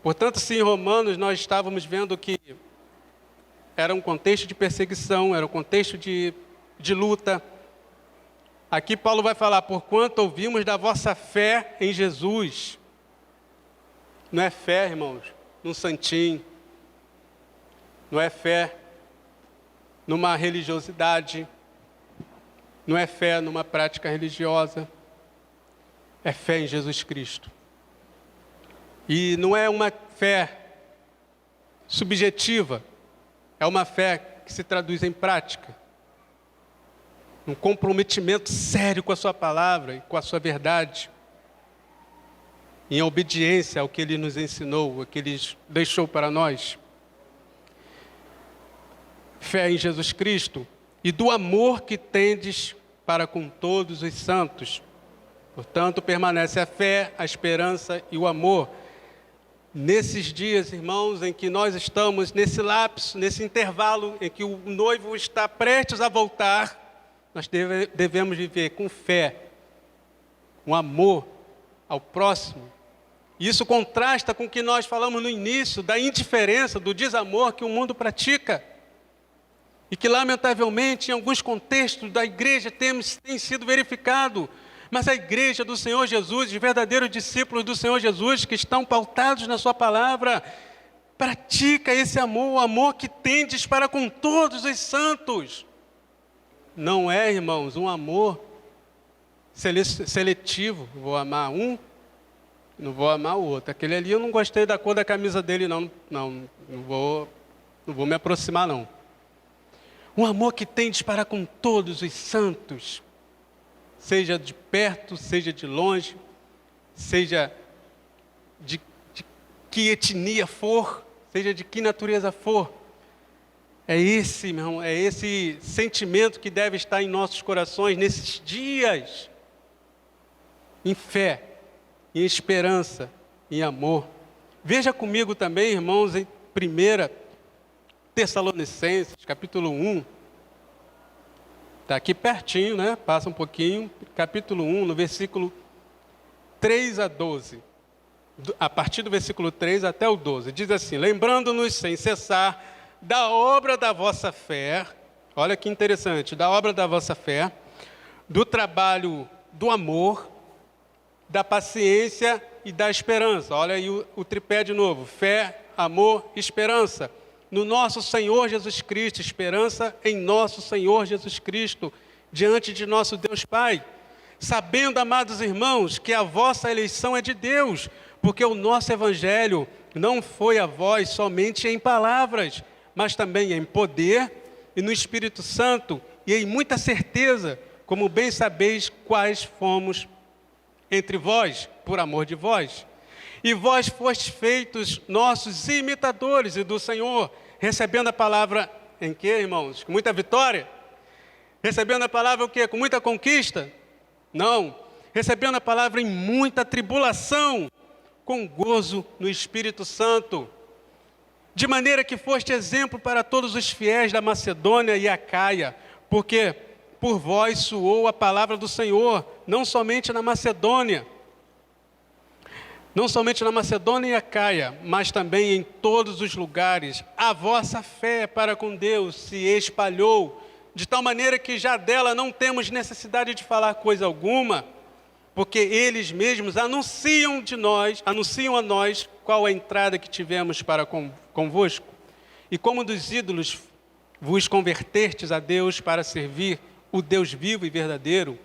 Portanto, se em Romanos nós estávamos vendo que era um contexto de perseguição, era um contexto de luta, aqui Paulo vai falar: porquanto ouvimos da vossa fé em Jesus. Não é fé, irmãos, num santinho. Não é fé numa religiosidade. Não é fé numa prática religiosa. É fé em Jesus Cristo. E não é uma fé subjetiva. É uma fé que se traduz em prática. Um comprometimento sério com a sua palavra e com a sua verdade. Em obediência ao que Ele nos ensinou, ao que Ele deixou para nós. Fé em Jesus Cristo e do amor que tendes para com todos os santos. Portanto, permanece a fé, a esperança e o amor. Nesses dias, irmãos, em que nós estamos, nesse lapso, nesse intervalo em que o noivo está prestes a voltar, nós devemos viver com fé, um amor ao próximo. E isso contrasta com o que nós falamos no início, da indiferença, do desamor que o mundo pratica. E que, lamentavelmente, em alguns contextos da igreja tem sido verificado. Mas a igreja do Senhor Jesus, os verdadeiros discípulos do Senhor Jesus, que estão pautados na sua palavra, pratica esse amor, o amor que tendes para com todos os santos. Não é, irmãos, um amor seletivo. Vou amar um, não vou amar o outro. Aquele ali eu não gostei da cor da camisa dele, não vou me aproximar, não. Um amor que tendes para com todos os santos, seja de perto, seja de longe, seja de que etnia for, seja de que natureza for. É esse, meu irmão, é esse sentimento que deve estar em nossos corações nesses dias. Em fé, em esperança, em amor. Veja comigo também, irmãos, em 1 Tessalonicenses, capítulo 1. Está aqui pertinho, né? Passa um pouquinho. Capítulo 1, no versículo 3 a 12. A partir do versículo 3 até o 12. Diz assim: lembrando-nos sem cessar da obra da vossa fé. Olha que interessante. Da obra da vossa fé, do trabalho do amor, da paciência e da esperança. Olha aí o tripé de novo. Fé, amor, esperança. No nosso Senhor Jesus Cristo. Esperança em nosso Senhor Jesus Cristo. Diante de nosso Deus Pai. Sabendo, amados irmãos, que a vossa eleição é de Deus. Porque o nosso Evangelho não foi a vós somente em palavras, mas também em poder e no Espírito Santo. E em muita certeza, como bem sabeis quais fomos entre vós, por amor de vós. E vós fostes feitos nossos imitadores e do Senhor, recebendo a palavra em quê, irmãos? Com muita vitória? Recebendo a palavra o quê? Com muita conquista? Não. Recebendo a palavra em muita tribulação, com gozo no Espírito Santo. De maneira que foste exemplo para todos os fiéis da Macedônia e Acaia, porque por vós soou a palavra do Senhor, não somente na Macedônia e Acaia, mas também em todos os lugares. A vossa fé para com Deus se espalhou, de tal maneira que já dela não temos necessidade de falar coisa alguma, porque eles mesmos anunciam a nós qual a entrada que tivemos para convosco. E como dos ídolos vos convertertes a Deus para servir o Deus vivo e verdadeiro,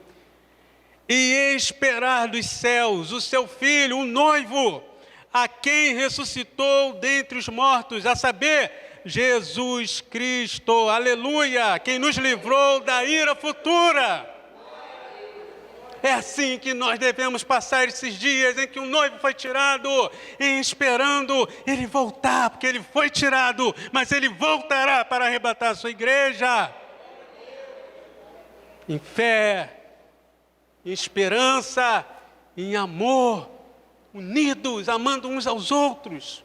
e esperar dos céus o seu Filho, o noivo, a quem ressuscitou dentre os mortos, a saber, Jesus Cristo, aleluia, quem nos livrou da ira futura. É assim que nós devemos passar esses dias em que o noivo foi tirado, e esperando ele voltar, porque ele foi tirado, mas ele voltará para arrebatar a sua igreja. Em fé, em esperança, em amor, unidos, amando uns aos outros,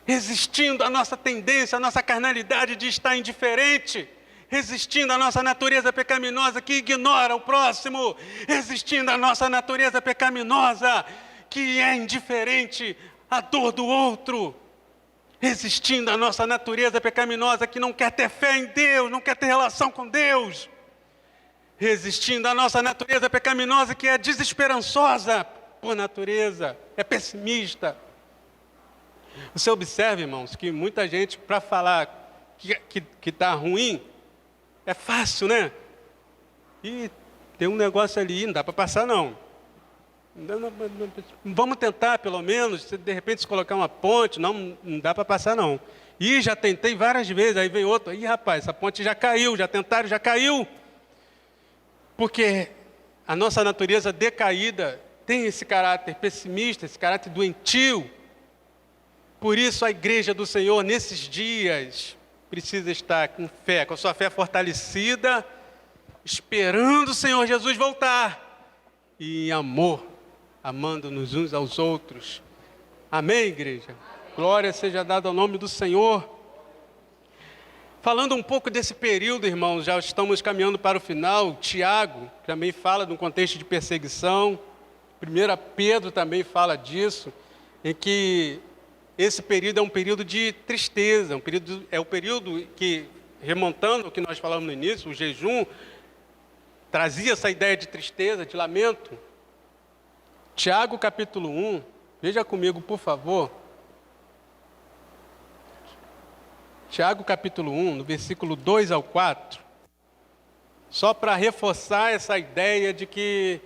resistindo à nossa tendência, à nossa carnalidade de estar indiferente, resistindo à nossa natureza pecaminosa que ignora o próximo, resistindo à nossa natureza pecaminosa que é indiferente à dor do outro, resistindo à nossa natureza pecaminosa que não quer ter fé em Deus, não quer ter relação com Deus, resistindo à nossa natureza pecaminosa que é desesperançosa por natureza, é pessimista. Você observa, irmãos, que muita gente, para falar que está ruim, é fácil, né? E tem um negócio ali, não dá para passar não. Vamos tentar pelo menos, de repente se colocar uma ponte, não dá para passar não. E já tentei várias vezes, aí vem outro, ih rapaz, essa ponte já caiu, já tentaram, já caiu. Porque a nossa natureza decaída tem esse caráter pessimista, esse caráter doentio. Por isso a igreja do Senhor nesses dias precisa estar com fé, com a sua fé fortalecida, esperando o Senhor Jesus voltar, e em amor, amando-nos uns aos outros. Amém, igreja? Amém. Glória seja dada ao nome do Senhor. Falando um pouco desse período, irmãos, já estamos caminhando para o final. Tiago também fala de um contexto de perseguição. 1 Pedro também fala disso, em que esse período é um período de tristeza, é o período que, remontando o que nós falamos no início, o jejum, trazia essa ideia de tristeza, de lamento. Tiago capítulo 1, veja comigo, por favor. Tiago capítulo 1, no versículo 2 ao 4. Só para reforçar essa ideia de que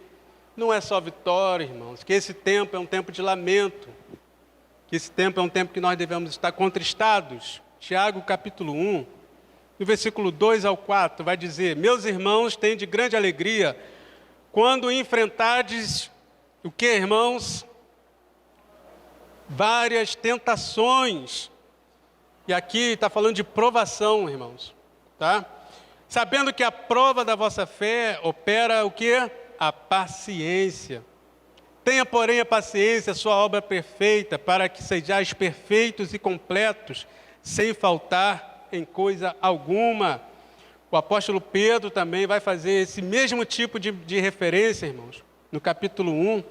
não é só vitória, irmãos, que esse tempo é um tempo de lamento, que esse tempo é um tempo que nós devemos estar contristados. Tiago capítulo 1, no versículo 2 ao 4, vai dizer: meus irmãos, tende grande alegria quando enfrentardes, o que, irmãos? Várias tentações. E aqui está falando de provação, irmãos, tá? Sabendo que a prova da vossa fé opera o que? A paciência. Tenha, porém, a paciência, sua obra perfeita, para que sejais perfeitos e completos, sem faltar em coisa alguma. O apóstolo Pedro também vai fazer esse mesmo tipo de referência, irmãos, no capítulo 1.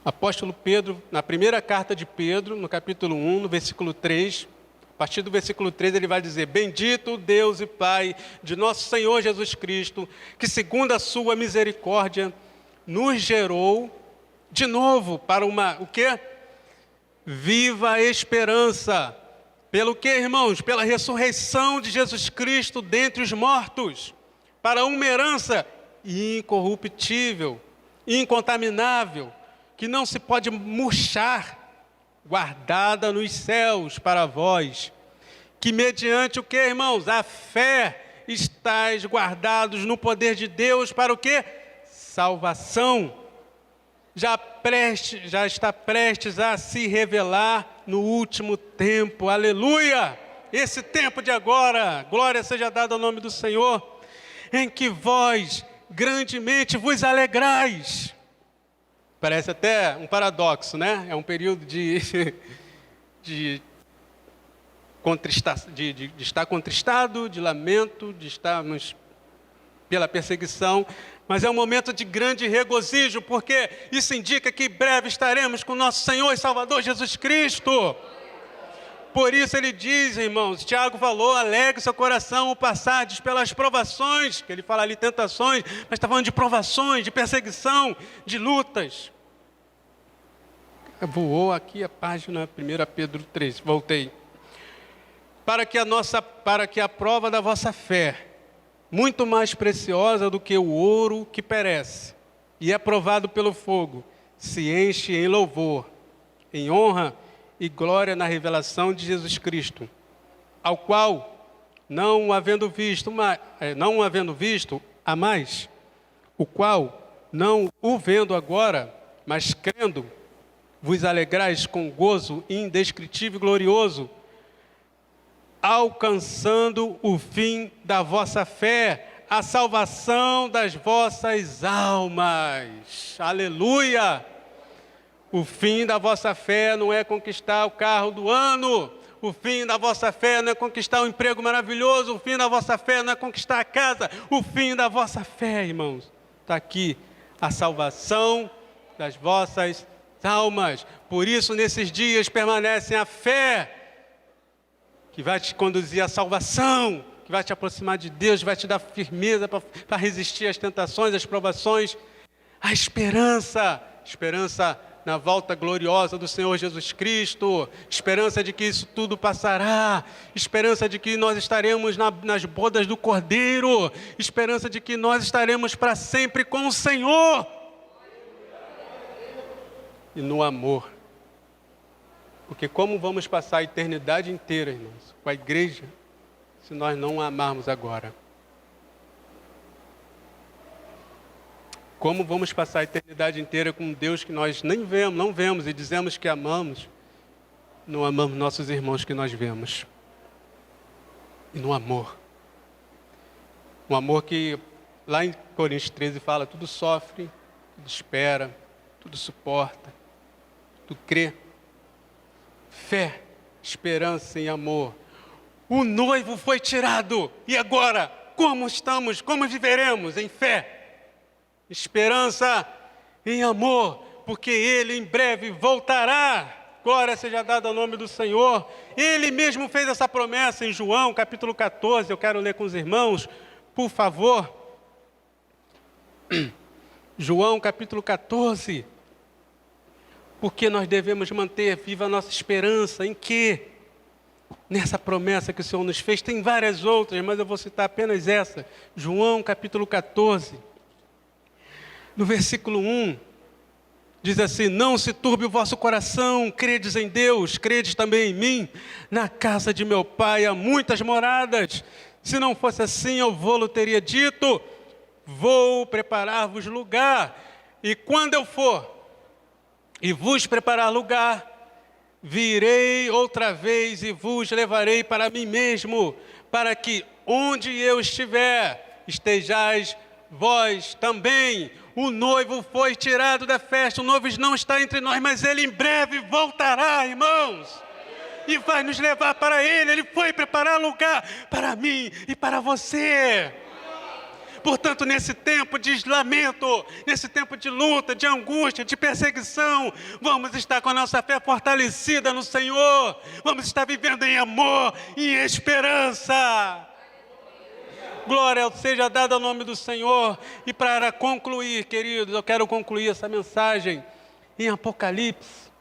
Apóstolo Pedro, na primeira carta de Pedro, no capítulo 1, no versículo 3, a partir do versículo 3 ele vai dizer: bendito Deus e Pai de nosso Senhor Jesus Cristo, que segundo a sua misericórdia, nos gerou de novo para uma, o quê? Viva esperança. Pelo que, irmãos? Pela ressurreição de Jesus Cristo dentre os mortos, para uma herança incorruptível, incontaminável, que não se pode murchar, guardada nos céus para vós, que mediante o que, irmãos? A fé estáis guardados no poder de Deus para o quê? Salvação. Já está prestes a se revelar no último tempo. Aleluia! Esse tempo de agora, glória seja dada ao nome do Senhor, em que vós grandemente vos alegrais. Parece até um paradoxo, né? É um período de estar contristado, de lamento, de estarmos pela perseguição, mas é um momento de grande regozijo, porque isso indica que em breve estaremos com nosso Senhor e Salvador Jesus Cristo. Por isso ele diz, irmãos, Tiago falou: alegre seu coração ao passardes pelas provações, que ele fala ali tentações, mas está falando de provações, de perseguição, de lutas. Voou aqui a página 1 Pedro 3, voltei. Para que a prova da vossa fé, muito mais preciosa do que o ouro que perece, e é provado pelo fogo, se enche em louvor, em honra e glória na revelação de Jesus Cristo, ao qual, não havendo visto, há mais, o qual, não o vendo agora, mas crendo, vos alegrais com gozo indescritível e glorioso, alcançando o fim da vossa fé, a salvação das vossas almas. Aleluia! O fim da vossa fé não é conquistar o carro do ano. O fim da vossa fé não é conquistar um emprego maravilhoso. O fim da vossa fé não é conquistar a casa. O fim da vossa fé, irmãos, está aqui: a salvação das vossas almas. Por isso, nesses dias permanecem a fé, que vai te conduzir à salvação, que vai te aproximar de Deus, vai te dar firmeza para resistir às tentações, às provações. A esperança na volta gloriosa do Senhor Jesus Cristo, esperança de que isso tudo passará, esperança de que nós estaremos nas bodas do Cordeiro, esperança de que nós estaremos para sempre com o Senhor. E no amor. Porque como vamos passar a eternidade inteira, irmãos, com a igreja, se nós não a amarmos agora? Como vamos passar a eternidade inteira com um Deus que nós nem vemos, não vemos e dizemos que amamos, não amamos nossos irmãos que nós vemos? E no amor. Um amor que lá em Coríntios 13 fala: tudo sofre, tudo espera, tudo suporta, tudo crê. Fé, esperança e amor. O noivo foi tirado. E agora? Como estamos? Como viveremos? Em fé, esperança e amor. Porque Ele em breve voltará. Glória seja dada ao nome do Senhor. Ele mesmo fez essa promessa em João, capítulo 14. Eu quero ler com os irmãos, por favor. João, capítulo 14. Porque nós devemos manter viva a nossa esperança. Em quê? Nessa promessa que o Senhor nos fez. Tem várias outras, mas eu vou citar apenas essa. João capítulo 14. No versículo 1. Diz assim: não se turbe o vosso coração, credes em Deus, credes também em mim. Na casa de meu pai há muitas moradas. Se não fosse assim, eu vou-lo teria dito: vou preparar-vos lugar. E quando eu for e vos preparar lugar, virei outra vez e vos levarei para mim mesmo, para que onde eu estiver, estejais vós também. O noivo foi tirado da festa, o noivo não está entre nós, mas ele em breve voltará, irmãos, e vai nos levar para ele. Ele foi preparar lugar para mim e para você. Portanto, nesse tempo de lamento, nesse tempo de luta, de angústia, de perseguição, vamos estar com a nossa fé fortalecida no Senhor, vamos estar vivendo em amor e em esperança. Glória seja dada ao nome do Senhor. E para concluir, queridos, eu quero concluir essa mensagem em Apocalipse,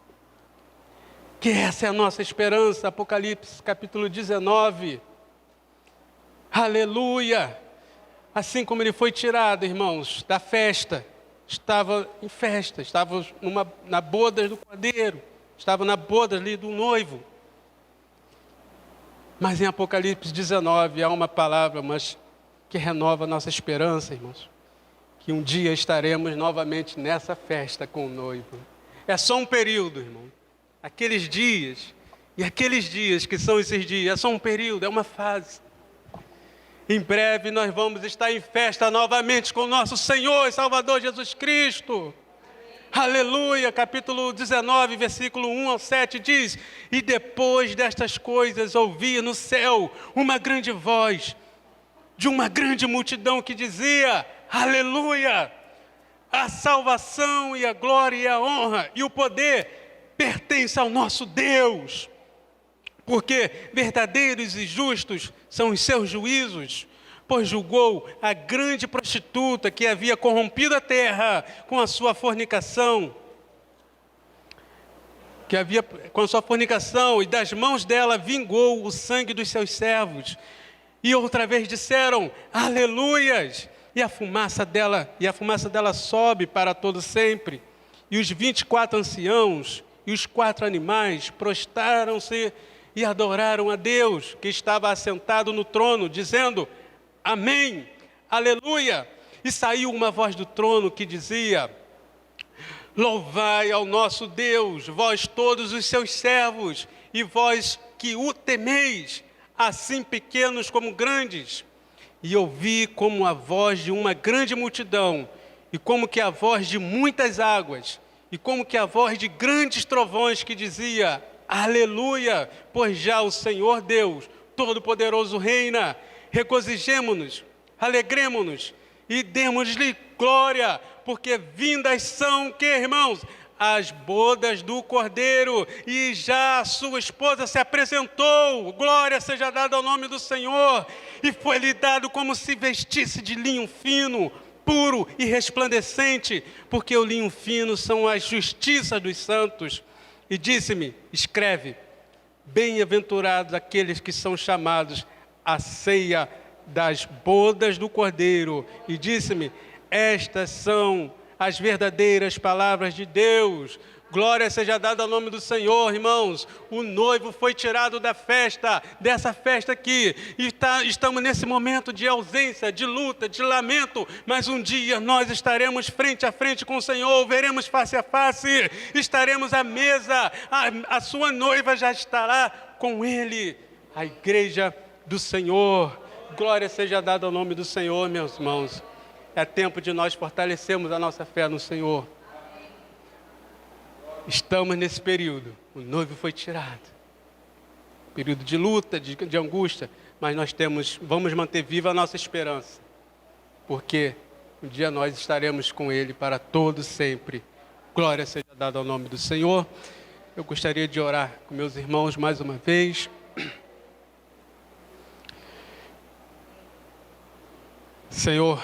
que essa é a nossa esperança. Apocalipse capítulo 19. Aleluia! Assim como ele foi tirado, irmãos, da festa, estava em festa, estava na boda do cordeiro, estava na boda ali do noivo. Mas em Apocalipse 19 há uma palavra, mas que renova a nossa esperança, irmãos, que um dia estaremos novamente nessa festa com o noivo. É só um período, irmão. Aqueles dias, e aqueles dias que são esses dias, é só um período, é uma fase. Em breve nós vamos estar em festa novamente com o nosso Senhor e Salvador Jesus Cristo. Aleluia, capítulo 19, versículo 1 ao 7 diz: e depois destas coisas ouvi no céu uma grande voz de uma grande multidão que dizia: aleluia, a salvação e a glória e a honra e o poder pertencem ao nosso Deus. Porque verdadeiros e justos são os seus juízos, pois julgou a grande prostituta que havia corrompido a terra com a sua fornicação, e das mãos dela vingou o sangue dos seus servos. E outra vez disseram: aleluias, e a fumaça dela sobe para todo sempre. E os 24 anciãos e os 4 animais prostraram-se e adoraram a Deus, que estava assentado no trono, dizendo: amém, aleluia. E saiu uma voz do trono que dizia: louvai ao nosso Deus, vós todos os seus servos, e vós que o temeis, assim pequenos como grandes. E ouvi como a voz de uma grande multidão, e como que a voz de muitas águas, e como que a voz de grandes trovões que dizia: aleluia, pois já o Senhor Deus Todo-Poderoso reina. Regozijemo-nos, alegremo-nos e demos-lhe glória, porque vindas são, que irmãos? As bodas do Cordeiro, e já a sua esposa se apresentou. Glória seja dada ao nome do Senhor. E foi-lhe dado como se vestisse de linho fino, puro e resplandecente, porque o linho fino são as justiças dos santos. E disse-me: escreve, bem-aventurados aqueles que são chamados à ceia das bodas do Cordeiro. E disse-me: estas são as verdadeiras palavras de Deus. Glória seja dada ao nome do Senhor, irmãos. O noivo foi tirado da festa, dessa festa aqui, e estamos nesse momento de ausência, de luta, de lamento, mas um dia nós estaremos frente a frente com o Senhor, veremos face a face, estaremos à mesa, a sua noiva já estará com Ele, a igreja do Senhor. Glória seja dada ao nome do Senhor, meus irmãos. É tempo de nós fortalecermos a nossa fé no Senhor. Estamos nesse período, o noivo foi tirado, período de luta, de angústia, mas nós vamos manter viva a nossa esperança, porque um dia nós estaremos com Ele para todo sempre. Glória seja dada ao nome do Senhor. Eu gostaria de orar com meus irmãos mais uma vez. Senhor,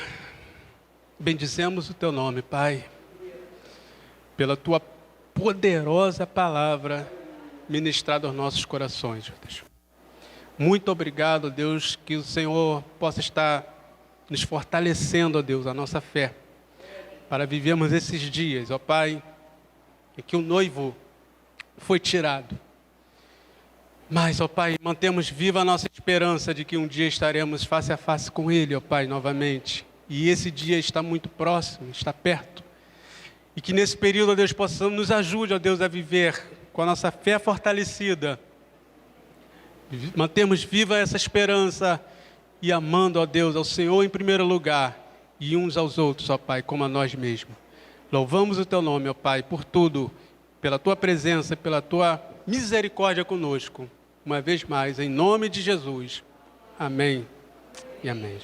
bendizemos o Teu nome, Pai, pela Tua poderosa palavra ministrada aos nossos corações, Deus. Muito obrigado, Deus, que o Senhor possa estar nos fortalecendo, ó Deus, a nossa fé, para vivermos esses dias, ó Pai, em que o noivo foi tirado. Mas, ó Pai, mantemos viva a nossa esperança de que um dia estaremos face a face com Ele, ó Pai, novamente. E esse dia está muito próximo, está perto. E que nesse período, ó Deus, possamos, nos ajude, ó Deus, a viver com a nossa fé fortalecida. Mantemos viva essa esperança e amando, ó Deus, ao Senhor em primeiro lugar e uns aos outros, ó Pai, como a nós mesmos. Louvamos o Teu nome, ó Pai, por tudo, pela Tua presença, pela Tua misericórdia conosco. Uma vez mais, em nome de Jesus. Amém e amém.